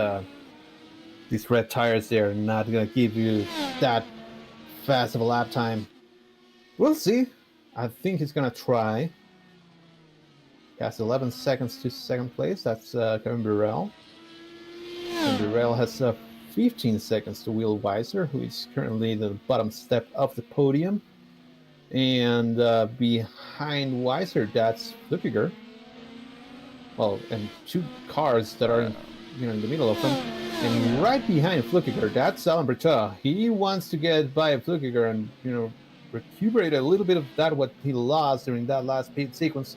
red tires, they're not going to give you that fast of a lap time. We'll see. I think he's gonna try. He has 11 seconds to second place. That's Kevin Burrell. And Burrell has 15 seconds to Will Weiser, who is currently the bottom step of the podium. And behind Weiser, that's Flukiger. Well, and 2 cars that are in the middle of them. And right behind Flukiger, that's Alan Berta. He wants to get by Flukiger and, recuperate a little bit of that what he lost during that last pit sequence.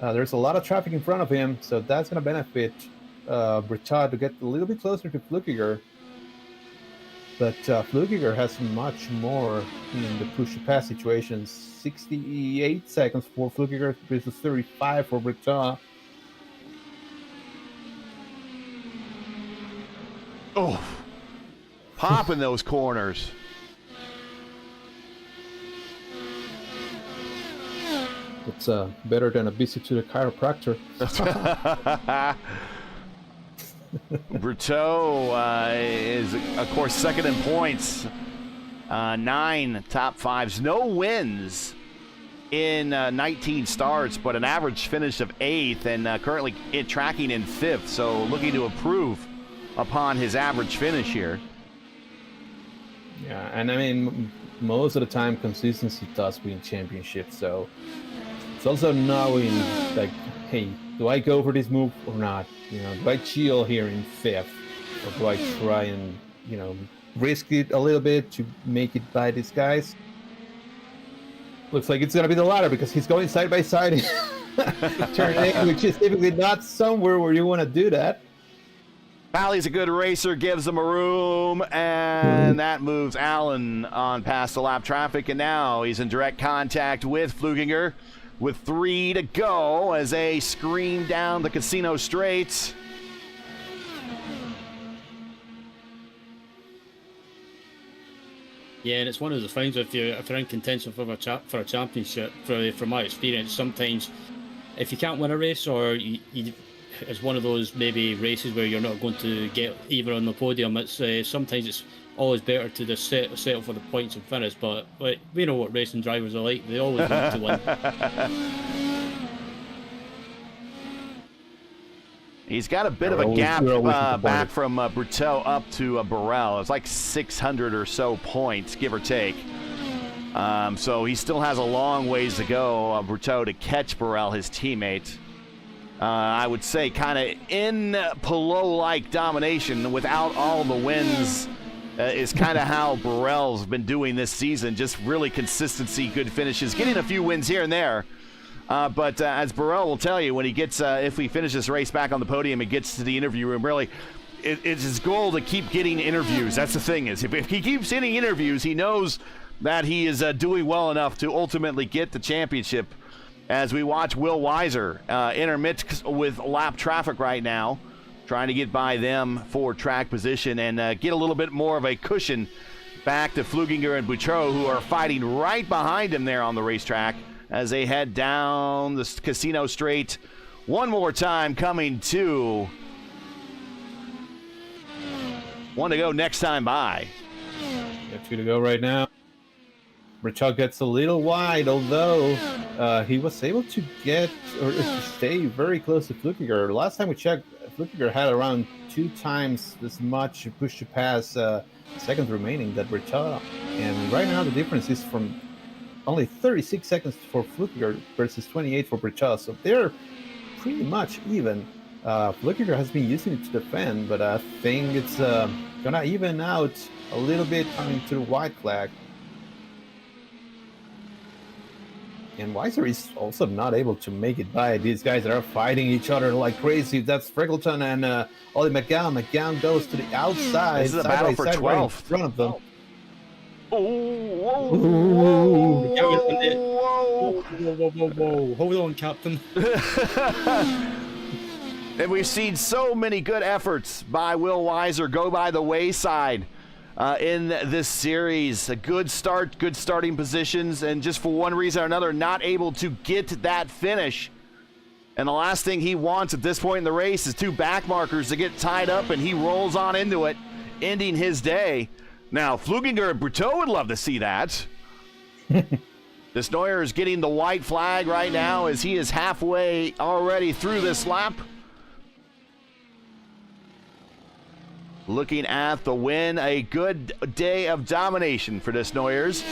There's a lot of traffic in front of him, so that's going to benefit Berta to get a little bit closer to Flukiger. But Flukiger has much more in the push-to-pass situations. 68 seconds for Flukiger versus 35 for Berta. Oh, pop in those corners. It's better than a visit to the chiropractor. Berto is, of course, second in points. 9 top 5s, no wins in 19 starts, but an average finish of 8th, and currently tracking in 5th, so looking to improve upon his average finish here. Yeah, and I mean, most of the time, consistency does win championships, so it's also knowing, like, hey, do I go for this move or not? You know, do I chill here in 5th, or do I try and, you know, risk it a little bit to make it by these guys? Looks like it's going to be the latter because he's going side by side turn 8, which is typically not somewhere where you want to do that. Valley's a good racer, gives him a room, and that moves Allen on past the lap traffic, and now he's in direct contact with Fluginger with 3 to go as they scream down the Casino Straight. Yeah, and it's one of the things if you're in contention for a championship. From my experience, sometimes if you can't win a race, or it's one of those maybe races where you're not going to get even on the podium, it's sometimes it's always better to just settle for the points and finish. But we know what racing drivers are like; they always want to win. He's got a bit of a gap back from Brutto up to Burrell. It's like 600 or so points, give or take. So he still has a long ways to go, Brutto, to catch Burrell, his teammate. I would say kind of in Palou-like domination without all the wins is kind of how Burrell's been doing this season. Just really consistency, good finishes, getting a few wins here and there. But as Burrell will tell you, when he gets, if we finish this race back on the podium and gets to the interview room, really, it's his goal to keep getting interviews. That's the thing is, if he keeps getting interviews, he knows that he is doing well enough to ultimately get the championship. As we watch Will Weiser intermix with lap traffic right now, trying to get by them for track position and get a little bit more of a cushion back to Fluginger and Boutreau, who are fighting right behind him there on the racetrack as they head down the Casino Straight one more time, coming to 1 to go next time by. Got 2 to go right now. Richard gets a little wide, although he was able to get or to stay very close to Flukiger. Last time we checked, Flukiger had around 2 times as much push to pass seconds remaining that Richard. And right now the difference is from only 36 seconds for Flukiger versus 28 for Richard. So they're pretty much even. Flukiger has been using it to defend, but I think it's gonna even out a little bit coming to the white flag. And Weiser is also not able to make it by these guys that are fighting each other like crazy. That's Freckleton and Ollie McGowan. McGowan goes to the outside. This is a battle for 12th. Right in front of them. Whoa. Hold on, Captain. And we've seen so many good efforts by Will Weiser go by the wayside in this series. A good start, good starting positions, and just for one reason or another, not able to get that finish. And the last thing he wants at this point in the race is 2 back markers to get tied up, and he rolls on into it, ending his day. Now, Fluginger and Brutto would love to see that. Desnoyer is getting the white flag right now as he is halfway already through this lap. Looking at the win, a good day of domination for Desnoyers.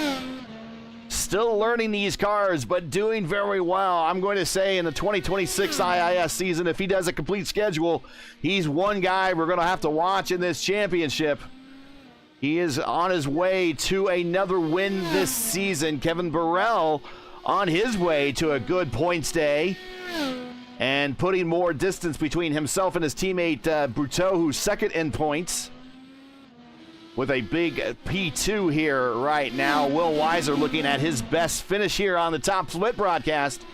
Still learning these cars, but doing very well. I'm going to say in the 2026 IIS season, if he does a complete schedule, he's one guy we're going to have to watch in this championship. He is on his way to another win this season. Kevin Burrell on his way to a good points day and putting more distance between himself and his teammate Brutto, who's second in points with a big P2 here right now. Will Weiser looking at his best finish here on the Top Split broadcast.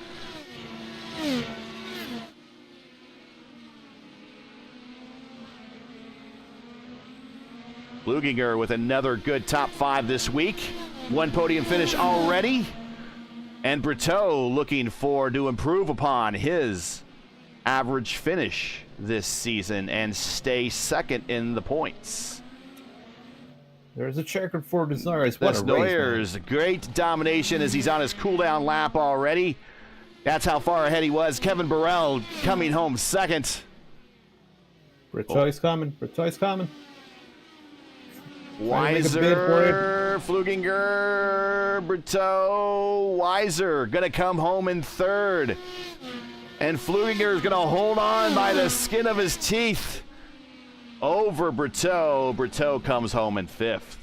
Fluginger with another good top 5 this week. 1 podium finish already. And Brutto looking to improve upon his average finish this season and stay second in the points. There's a checkered for Desnoyers. What a race, man. Desnoyers, great domination as he's on his cool-down lap already. That's how far ahead he was. Kevin Burrell coming home second. Bertoy's coming. Bertoy's coming. Weiser, Fluginger, Berto, Weiser gonna come home in third. And Fluginger is gonna hold on by the skin of his teeth over Berto. Berto comes home in fifth.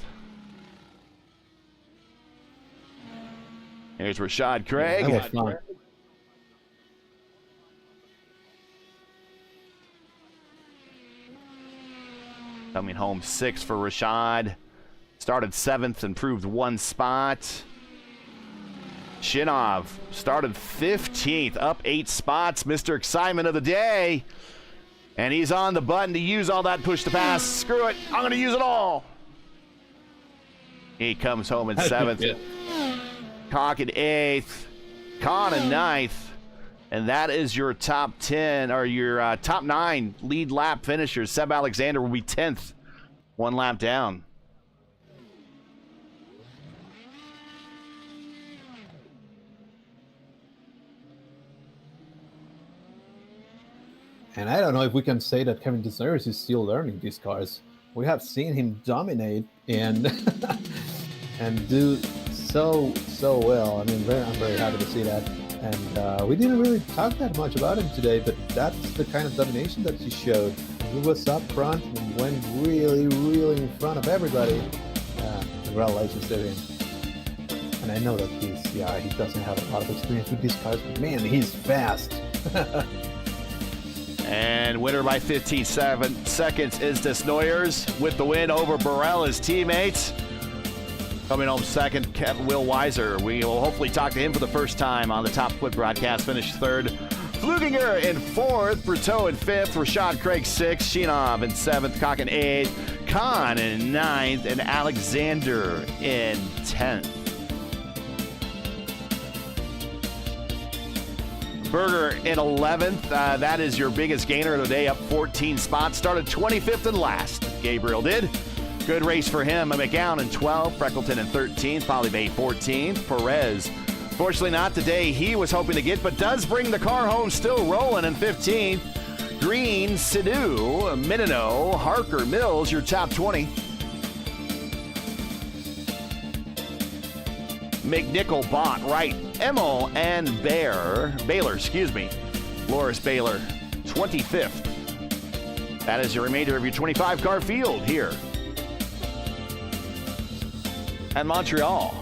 Here's Rashad Craig. That was fun. Coming home sixth for Rashad. Started seventh, improved one spot. Shinov started 15th, up 8 spots. Mr. Excitement of the day. And he's on the button to use all that push to pass. Screw it, I'm going to use it all. He comes home in seventh. Cock in 8th. Khan in 9th. And that is your top 10, or your top 9 lead lap finishers. Seb Alexander will be 10th, 1 lap down. And I don't know if we can say that Kevin Desnoyers is still learning these cars. We have seen him dominate and and do so well. I mean, I'm very happy to see that. And we didn't really talk that much about him today, but that's the kind of domination that he showed. He was up front and went really in front of everybody. Congratulations to him. And I know that he doesn't have a lot of experience with these cars, but man, he's fast. And winner by 15 seconds is Desnoyers with the win over Burrell, his teammates. Coming home second, Will Weiser. We will hopefully talk to him for the first time on the Top Foot broadcast. Finished third. Fluginger in fourth. Berto in fifth. Rashad Craig sixth. Shinov in seventh. Cock in eighth. Khan in ninth. And Alexander in 10th. Berger in 11th. That is your biggest gainer of the day, up 14 spots. Started 25th and last. Gabriel did. Good race for him. McGowan in 12th, Freckleton in 13th, Polybay 14th, Perez. Fortunately not the day he was hoping to get, but does bring the car home still rolling in 15th. Green, Sidhu, Minino, Harker, Mills, your top 20. McNichol, Bott, Wright, Emmel, and Baylor, Loris Baylor, 25th. That is your remainder of your 25-car field here at Montreal.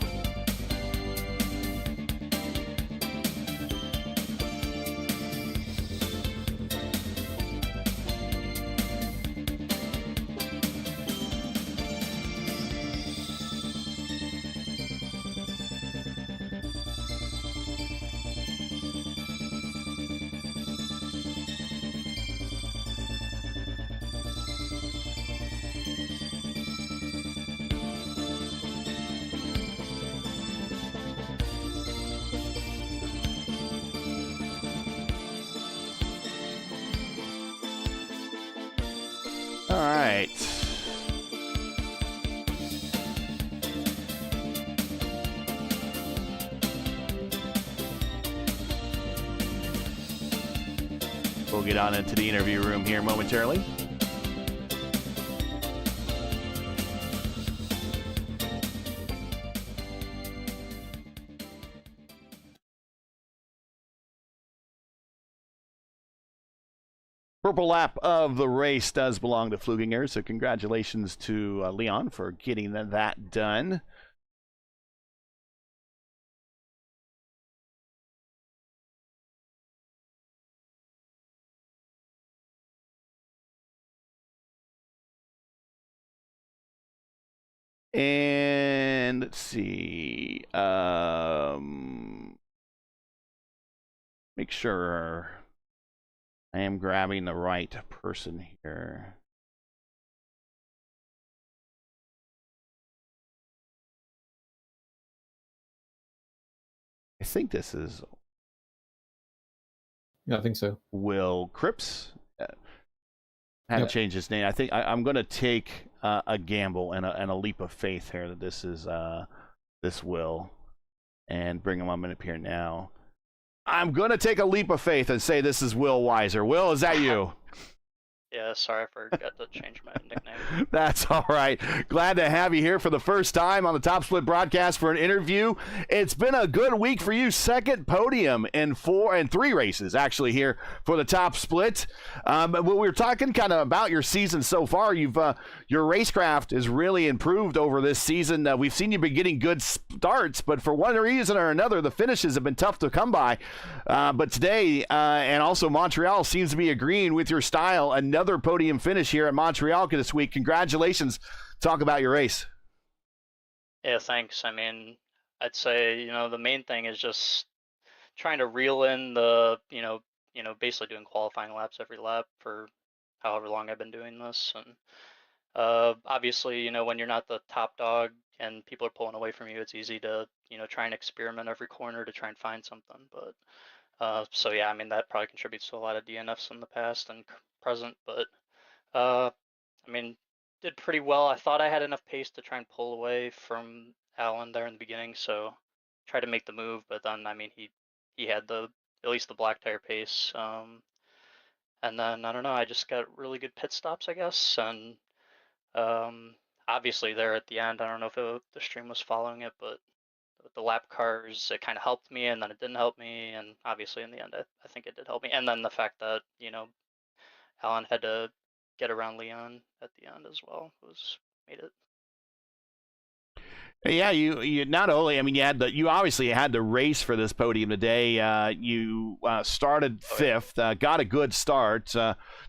All right. We'll get on into the interview room here momentarily. Purple lap of the race does belong to Fluginger, so congratulations to Leon for getting that done. And let's see. Make sure I am grabbing the right person here. I think this is. Yeah, I think so. Will Cripps. had Yep. to change his name. I think I'm going to take a gamble and a leap of faith here that this is this Will, and bring him up here now. I'm going to take a leap of faith and say this is Will Weiser. Will, is that you? Yeah, sorry, I forgot to change my nickname. That's all right. Glad to have you here for the first time on the Top Split broadcast for an interview. It's been a good week for you. Second podium in 3 races, actually, here for the Top Split. We were talking kind of about your season so far. Your racecraft has really improved over this season. We've seen you been getting good starts, but for one reason or another, the finishes have been tough to come by. But today, and also Montreal seems to be agreeing with your style. Another podium finish here at Montreal this week. Congratulations. Talk about your race. Yeah, thanks. I mean, I'd say, the main thing is just trying to reel in the, basically doing qualifying laps every lap for however long I've been doing this. And obviously, when you're not the top dog and people are pulling away from you, it's easy to, try and experiment every corner to try and find something. But so yeah, I mean, that probably contributes to a lot of DNFs in the past and present, but I mean, did pretty well. I thought I had enough pace to try and pull away from Alan there in the beginning, so tried to make the move, but then I mean he had at least the black tire pace. And then I don't know, I just got really good pit stops, I guess, and obviously there at the end, I don't know if the stream was following it, but the lap cars, it kind of helped me, and then it didn't help me, and obviously in the end I think it did help me. And then the fact that Alan had to get around Leon at the end as well made it. Yeah, you not only, I mean, you obviously had to race for this podium today. You started 5th, got a good start,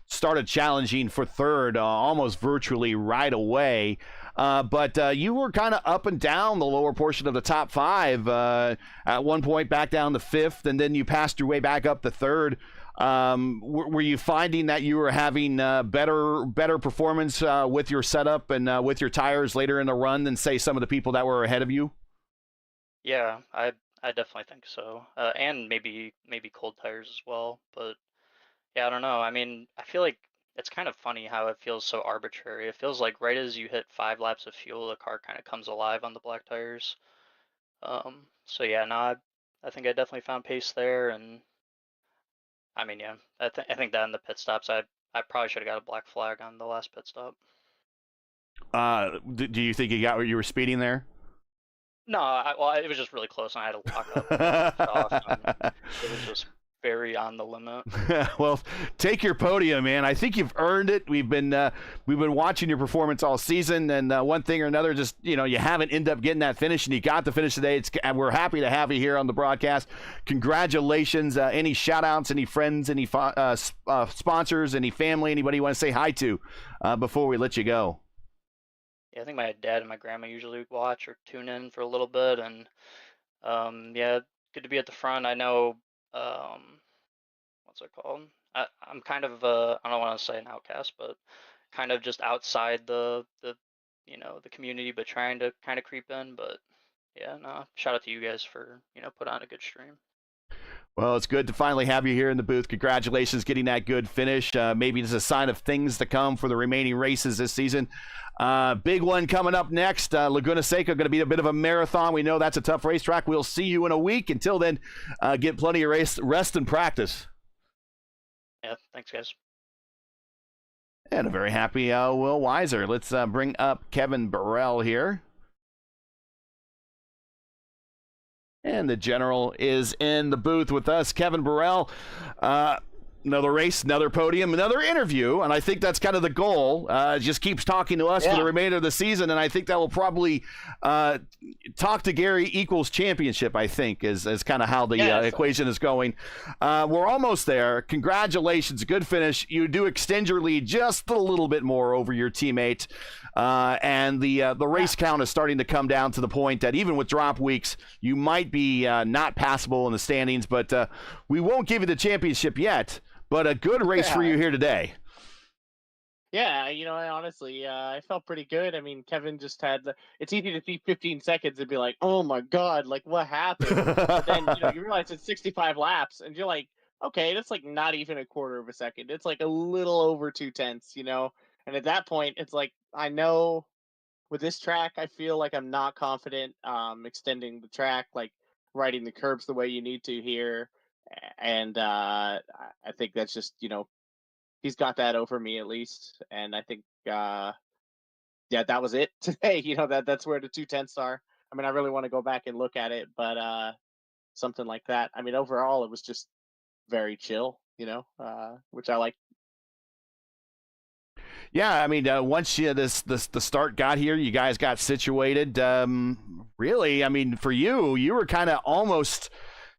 started challenging for 3rd almost virtually right away. But you were kind of up and down the lower portion of the top 5. At one point back down to 5th, and then you passed your way back up to 3rd. Were you finding that you were having better performance with your setup and with your tires later in the run than, say, some of the people that were ahead of you? Yeah, I definitely think so, and maybe cold tires as well. But yeah, I don't know. I mean, I feel like it's kind of funny how it feels so arbitrary. It feels like right as you hit 5 laps of fuel, the car kind of comes alive on the black tires. So yeah, no, I think I definitely found pace there, and I mean, yeah, I think that in the pit stops, I probably should have got a black flag on the last pit stop. Do you think you got where you were speeding there? No, well, it was just really close, and I had to lock up off, and it was just very on the limit. Well, take your podium, man. I think you've earned it. We've been watching your performance all season, and one thing or another, just you haven't ended up getting that finish, and you got the finish today. We're happy to have you here on the broadcast. Congratulations. Any shout outs, any friends, any sponsors, any family, anybody you want to say hi to before we let you go? Yeah, I think my dad and my grandma usually watch or tune in for a little bit, and yeah, good to be at the front. I know, what's it called? I'm kind of I don't want to say an outcast, but kind of just outside the community, but trying to kind of creep in. But yeah, no, shout out to you guys for put on a good stream. Well, it's good to finally have you here in the booth. Congratulations getting that good finish. Maybe it's a sign of things to come for the remaining races this season. Big one coming up next. Laguna Seca going to be a bit of a marathon. We know that's a tough racetrack. We'll see you in a week. Until then, get plenty of rest and practice. Yeah, thanks, guys. And a very happy Will Weiser. Let's bring up Kevin Burrell here. And the general is in the booth with us. Kevin Burrell, another race, another podium, another interview. And I think that's kind of the goal. Just keeps talking to us for the remainder of the season. And I think that will probably talk to Gary equals championship, I think, is kind of how the equation is going. We're almost there. Congratulations. Good finish. You do extend your lead just a little bit more over your teammate. And the race count is starting to come down to the point that even with drop weeks, you might be not passable in the standings, but we won't give you the championship yet, but a good race for you here today. Yeah, honestly, I felt pretty good. I mean, Kevin just had it's easy to see 15 seconds and be like, oh my God, like what happened? But then, you realize it's 65 laps and you're like, okay, that's like not even a quarter of a second. It's like a little over 2/10, you know. And at that point, it's like I know with this track, I feel like I'm not confident extending the track, like riding the curbs the way you need to here. And I think that's just, you know, he's got that over me at least. And I think, yeah, that was it today. You know, that's where the 2/10 are. I mean, I really want to go back and look at it, but something like that. I mean, overall, it was just very chill, you know, which I like. Yeah, I mean, once the start got here, you guys got situated. Really, I mean, for you were kind of almost.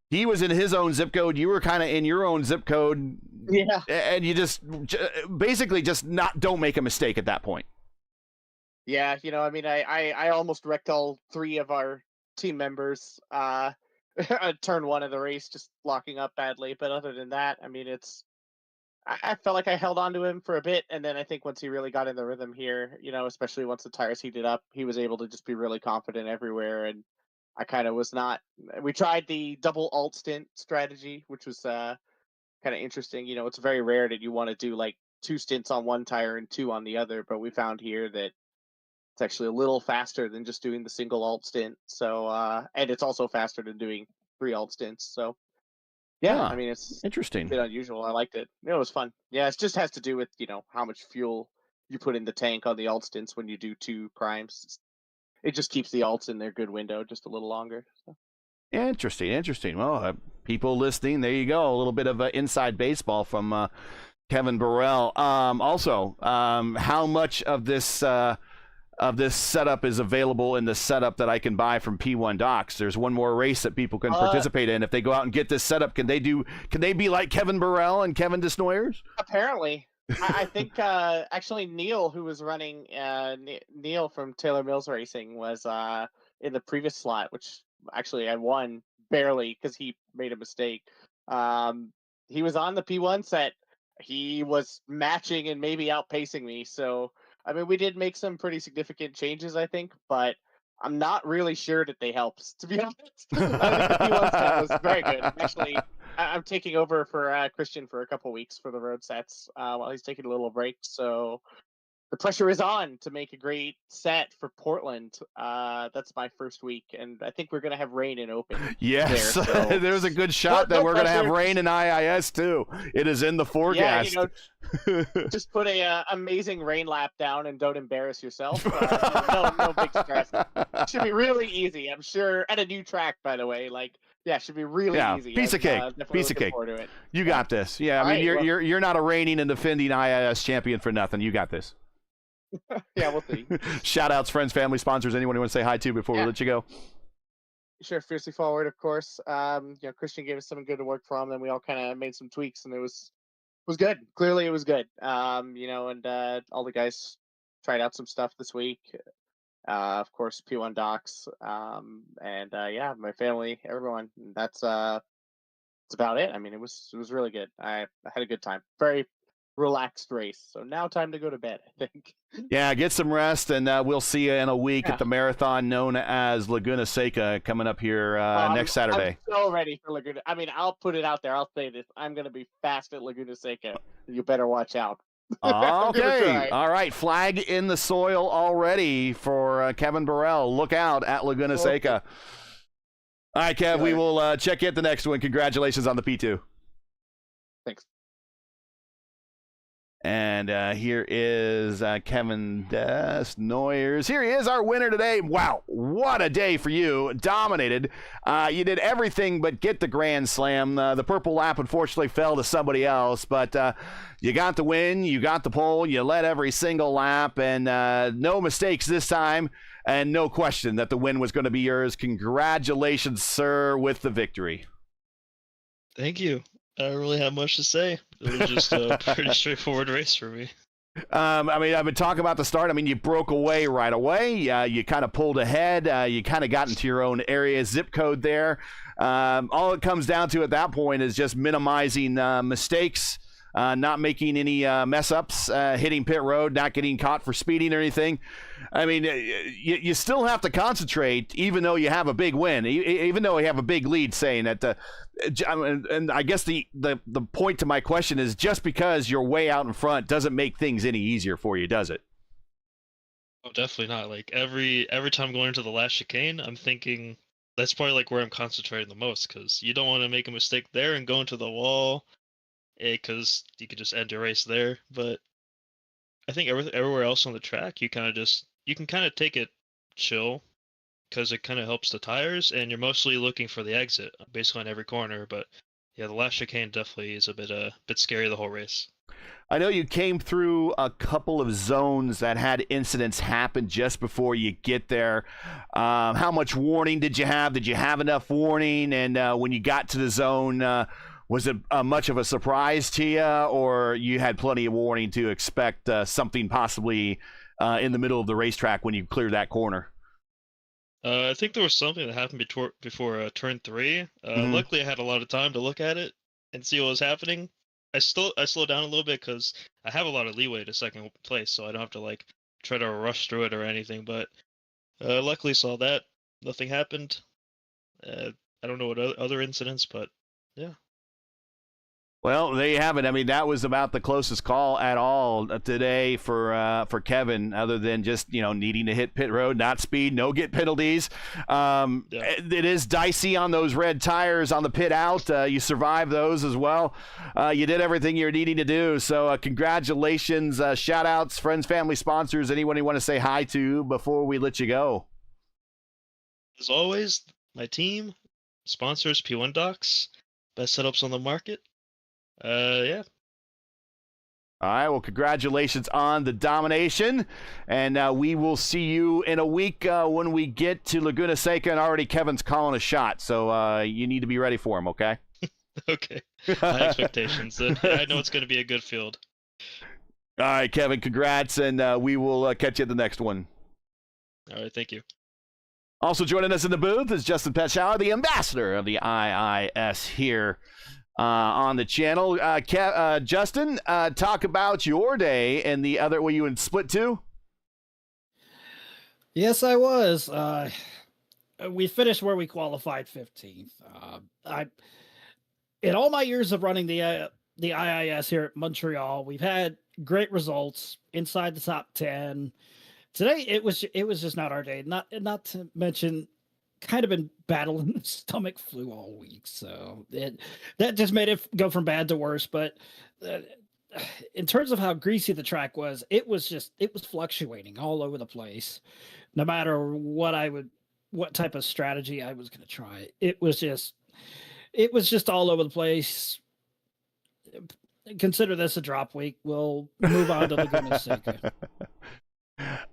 He was in his own zip code. You were kind of in your own zip code. Yeah. And you just basically just don't make a mistake at that point. Yeah, you know, I mean, I almost wrecked all three of our team members. Turn one of the race, just locking up badly. But other than that, I mean, I felt like I held on to him for a bit, and then I think once he really got in the rhythm here, you know, especially once the tires heated up, he was able to just be really confident everywhere. And I kind of was not. We tried the double alt stint strategy, which was kind of interesting. You know, it's very rare that you want to do like 2 stints on one tire and 2 on the other, but we found here that it's actually a little faster than just doing the single alt stint. So, and it's also faster than doing 3 alt stints. So, yeah, I mean, it's interesting. A bit unusual. I liked it. It was fun. Yeah, it just has to do with, you know, how much fuel you put in the tank on the alt stints when you do 2 primes. It just keeps the alts in their good window just a little longer. So. Interesting. Well, people listening, there you go. A little bit of inside baseball from Kevin Burrell. Also, how much of this setup is available in the setup that I can buy from P1 Docs? There's one more race that people can participate in. If they go out and get this setup, can they be like Kevin Burrell and Kevin Desnoyers? Apparently. I think actually Neil, who was running, Neil from Taylor Mills Racing was in the previous slot, which actually I won barely because he made a mistake. He was on the P1 set. He was matching and maybe outpacing me. So, I mean, we did make some pretty significant changes, I think, but I'm not really sure that they helped, to be honest. I think the P1 set was very good. Actually, I'm taking over for Christian for a couple weeks for the road sets while he's taking a little break. So the pressure is on to make a great set for Portland. That's my first week, and I think we're going to have rain in open. Yes, there, so. There's a good shot that we're going to have rain in IIS too. It is in the forecast. Yeah, you know, just put a amazing rain lap down and don't embarrass yourself. No big stress. It should be really easy, I'm sure. At a new track, by the way, like. Yeah, it should be really easy. Piece of cake. Piece of cake. You got this. Yeah, I mean, you're not a reigning and defending IIS champion for nothing. You got this. Yeah, we'll see. Shout outs, friends, family, sponsors, anyone you want to say hi to before we let you go? Sure, Fiercely Forward, of course. You know, Christian gave us something good to work from, then we all kind of made some tweaks, and it was good. Clearly, it was good. You know, and all the guys tried out some stuff this week. Of course, P1 Docs, and yeah, my family, everyone. That's about it. I mean, it was really good. I had a good time. Very relaxed race. So now time to go to bed, I think. Yeah, get some rest, and we'll see you in a week at the marathon known as Laguna Seca coming up here next Saturday. I'm so ready for Laguna. I mean, I'll put it out there. I'll say this. I'm going to be fast at Laguna Seca. You better watch out. Okay. All right. Flag in the soil already for Kevin Burrell. Look out at Laguna Seca. All right, Kev, we will check you at the next one. Congratulations on the P2. Thanks. And here is Kevin Desnoyers. Here he is, our winner today. Wow, what a day for you. Dominated. You did everything but get the Grand Slam. The purple lap unfortunately fell to somebody else, but you got the win, you got the pole, you led every single lap, and no mistakes this time, and no question that the win was going to be yours. Congratulations, sir, with the victory. Thank you. I don't really have much to say. It was just a pretty straightforward race for me. I mean, I've been talking about the start. I mean, you broke away right away. You kind of pulled ahead. You kind of got into your own area zip code there. All it comes down to at that point is just minimizing mistakes. not making any mess ups, hitting pit road, not getting caught for speeding or anything. I mean, you still have to concentrate, even though you have a big win, even though you have a big lead. Saying that, and I guess the point to my question is, just because you're way out in front doesn't make things any easier for you, does it? Oh, definitely not. Like every time going into the last chicane, I'm thinking that's probably like where I'm concentrating the most, because you don't want to make a mistake there and go into the wall, because you could just end your race there. But I think everywhere else on the track, you can kind of take it chill, because it kind of helps the tires, and you're mostly looking for the exit basically on every corner. But yeah, the last chicane definitely is a bit scary the whole race. I know you came through a couple of zones that had incidents happen just before you get there. How much warning did you have? Did you have enough warning? And when you got to the zone, was it much of a surprise to you, or you had plenty of warning to expect something possibly in the middle of the racetrack when you cleared that corner? I think there was something that happened before turn 3. Luckily, I had a lot of time to look at it and see what was happening. I slowed down a little bit because I have a lot of leeway to second place, so I don't have to like try to rush through it or anything. But luckily saw that nothing happened. I don't know what other incidents, but yeah. Well, there you have it. I mean, that was about the closest call at all today for Kevin, other than just, needing to hit pit road, not speed, no get penalties. It is dicey on those red tires on the pit out. You survived those as well. You did everything you're needing to do. So congratulations, shout outs, friends, family, sponsors, anyone you want to say hi to before we let you go. As always, my team, sponsors, P1 Docs, best setups on the market. Yeah. All right, well, congratulations on the domination, and we will see you in a week when we get to Laguna Seca, and already Kevin's calling a shot, so you need to be ready for him, okay? Okay. High expectations. I know it's going to be a good field. All right, Kevin, congrats, and we will catch you at the next one. All right, thank you. Also joining us in the booth is Justin Petschauer, the ambassador of the IIS here on the channel. Justin, talk about your day and the other. Were you in split 2? Yes, I was. We finished where we qualified 15th. In all my years of running the IIS here at Montreal, we've had great results inside the top 10. Today it was just not our day. Not to mention, kind of been battling the stomach flu all week, so that just made it go from bad to worse. But in terms of how greasy the track was, it was fluctuating all over the place. No matter what type of strategy I was going to try, it was just all over the place. Consider this a drop week. We'll move on to Laguna Seca.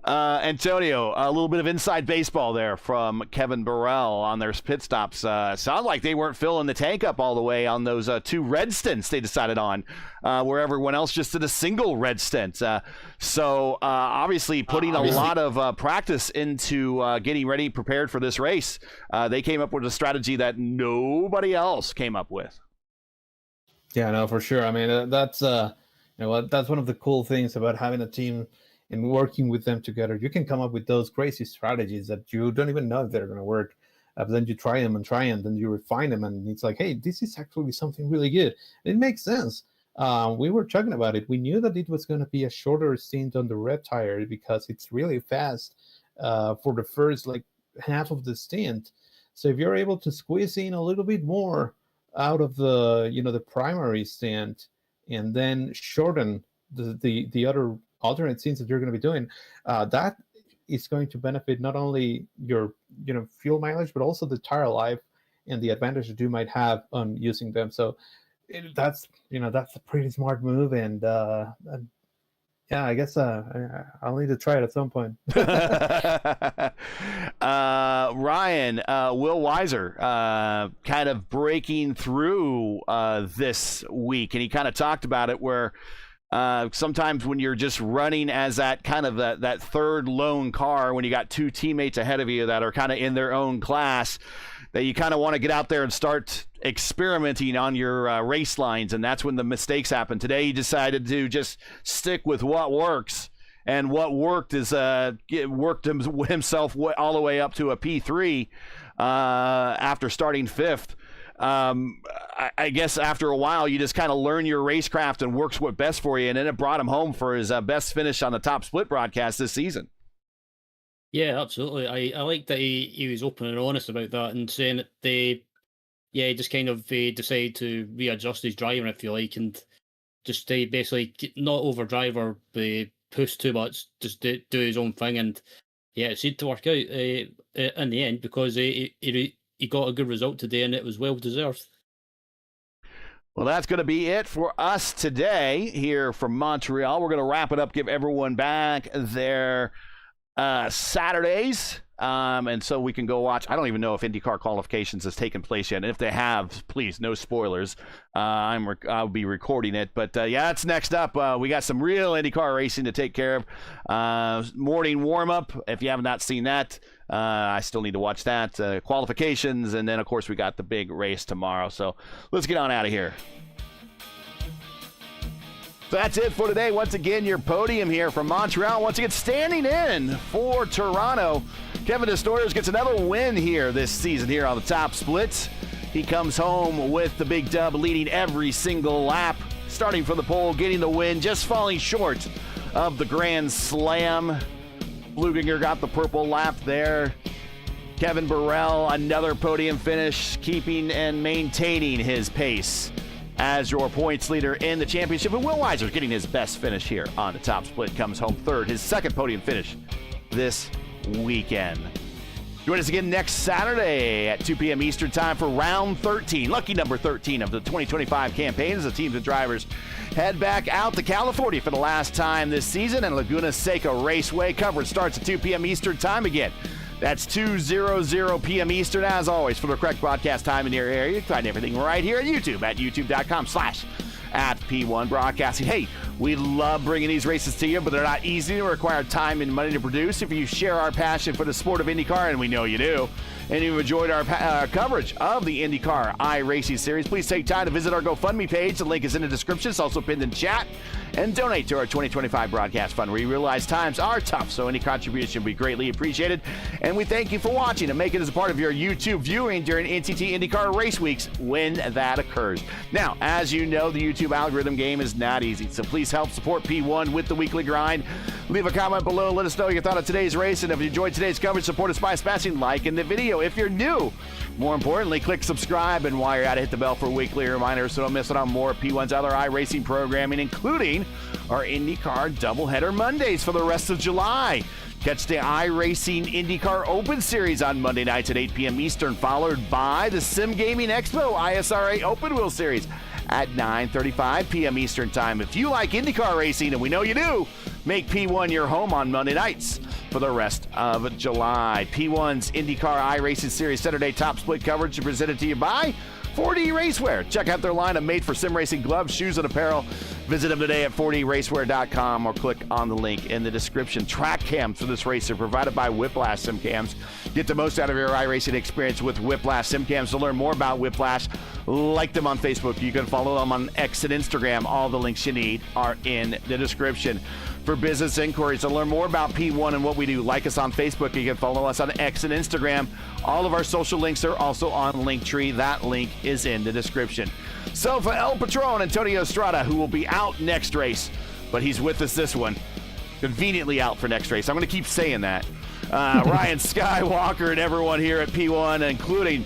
Antonio, a little bit of inside baseball there from Kevin Burrell on their pit stops. Sounded like they weren't filling the tank up all the way on those 2 red stints they decided on, where everyone else just did a single red stint. So obviously putting a lot of practice into getting ready, prepared for this race. They came up with a strategy that nobody else came up with. Yeah, no, for sure. I mean, that's that's one of the cool things about having a team and working with them together. You can come up with those crazy strategies that you don't even know if they're going to work. But then you try them, and then you refine them, and it's like, hey, this is actually something really good. It makes sense. We were talking about it. We knew that it was going to be a shorter stint on the red tire because it's really fast for the first half of the stint. So if you're able to squeeze in a little bit more out of the primary stint and then shorten the other alternate scenes that you're going to be doing, that is going to benefit not only your fuel mileage, but also the tire life and the advantage that you might have on using them. So that's a pretty smart move, and yeah, I guess I'll need to try it at some point. Ryan, Will Weiser, kind of breaking through this week, and he kind of talked about it where Sometimes when you're just running as that kind of that third lone car, when you got two teammates ahead of you that are kind of in their own class, that you kind of want to get out there and start experimenting on your race lines, and that's when the mistakes happen. Today he decided to just stick with what works, and what worked is worked himself all the way up to a P3 after starting fifth. I guess after a while, you just kind of learn your racecraft and works what best for you, and then it brought him home for his best finish on the Top Split broadcast this season. Yeah, absolutely. I like that he was open and honest about that and saying that he just kind of decided to readjust his driving, if you like, and just basically not overdrive or push too much, just do his own thing. And yeah, it seemed to work out in the end, because he got a good result today, and it was well deserved. Well, that's going to be it for us today here from Montreal. We're going to wrap it up, give everyone back their Saturdays, and so we can go watch. I don't even know if IndyCar qualifications has taken place yet, and if they have, please, no spoilers. I'll be recording it, but that's next up. We got some real IndyCar racing to take care of. Morning warm-up, if you have not seen that. I still need to watch that. Qualifications, and then, of course, we got the big race tomorrow. So let's get on out of here. So that's it for today. Once again, your podium here from Montreal. Once again, standing in for Toronto, Kevin Destroyers gets another win here this season here on the Top Split. He comes home with the big dub, leading every single lap, starting from the pole, getting the win, just falling short of the Grand Slam. Bluginger got the purple lap there. Kevin Burrell, another podium finish, keeping and maintaining his pace as your points leader in the championship. And Will Weiser getting his best finish here on the Top Split, comes home third, his second podium finish this weekend. Join us again next Saturday at 2 p.m. Eastern Time for round 13, lucky number 13 of the 2025 campaign, as the teams and drivers head back out to California for the last time this season, and Laguna Seca Raceway. Coverage starts at 2 p.m. Eastern Time again. That's 2:00 p.m. Eastern. As always, for the correct broadcast time in your area, you can find everything right here at YouTube at youtube.com/@P1 Broadcasting. Hey, we love bringing these races to you, but they're not easy. They require time and money to produce. If you share our passion for the sport of IndyCar, and we know you do, and you've enjoyed our coverage of the IndyCar iRacing Series, please take time to visit our GoFundMe page. The link is in the description. It's also pinned in chat. And donate to our 2025 broadcast fund. We realize times are tough, so any contribution would be greatly appreciated. And we thank you for watching and make it as a part of your YouTube viewing during NTT IndyCar Race Weeks when that occurs. Now, as you know, the YouTube algorithm game is not easy, so please help support P1 with the weekly grind. Leave a comment below. Let us know your thought of today's race. And if you enjoyed today's coverage, support us by smashing like in the video. If you're new, more importantly, click subscribe. And while you're at it, hit the bell for weekly reminders so don't miss out on more P1's other iRacing programming, including our IndyCar doubleheader Mondays for the rest of July. Catch the iRacing IndyCar Open Series on Monday nights at 8 p.m. Eastern, followed by the Sim Gaming Expo ISRA Open Wheel Series at 9:35 p.m. Eastern Time. If you like IndyCar racing, and we know you do, make P1 your home on Monday nights for the rest of July. P1's IndyCar iRacing Series Saturday Top Split coverage is presented to you by 4D Racewear. Check out their line of made for sim racing gloves, shoes, and apparel. Visit them today at 4dracewear.com or click on the link in the description. Track cams for this race are provided by Whiplash Sim Cams. Get the most out of your iRacing experience with Whiplash Sim Cams. To learn more about Whiplash, like them on Facebook. You can follow them on X and Instagram. All the links you need are in the description. For business inquiries, to learn more about P1 and what we do, like us on Facebook. You can follow us on X and Instagram. All of our social links are also on Linktree. That link is in the description. So for El Patron, Antonio Estrada, who will be out next race, but he's with us this one, conveniently out for next race. I'm going to keep saying that. Ryan Skywalker and everyone here at P1, including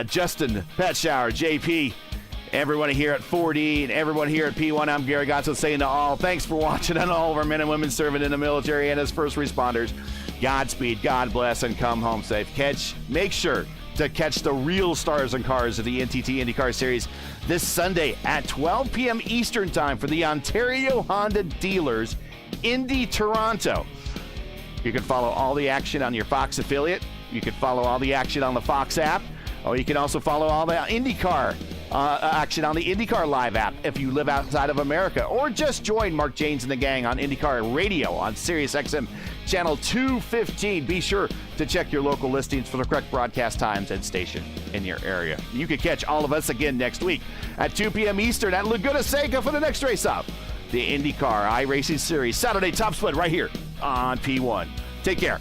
Justin Petshower, JP, everyone here at 4D, and everyone here at P1, I'm Gary Gotzo saying to all, thanks for watching, and all of our men and women serving in the military and as first responders, Godspeed, God bless, and come home safe. Make sure to catch the real stars and cars of the NTT IndyCar Series this Sunday at 12 p.m. Eastern Time for the Ontario Honda Dealers Indy Toronto. You can follow all the action on your Fox affiliate. You can follow all the action on the Fox app. Or you can also follow all the IndyCar action on the IndyCar Live app if you live outside of America, or just join Mark Janes and the gang on IndyCar Radio on SiriusXM Channel 215. Be sure to check your local listings for the correct broadcast times and station in your area. You can catch all of us again next week at 2 p.m. Eastern at Laguna Seca for the next race up, the IndyCar iRacing Series Saturday Top Split right here on P1. Take care.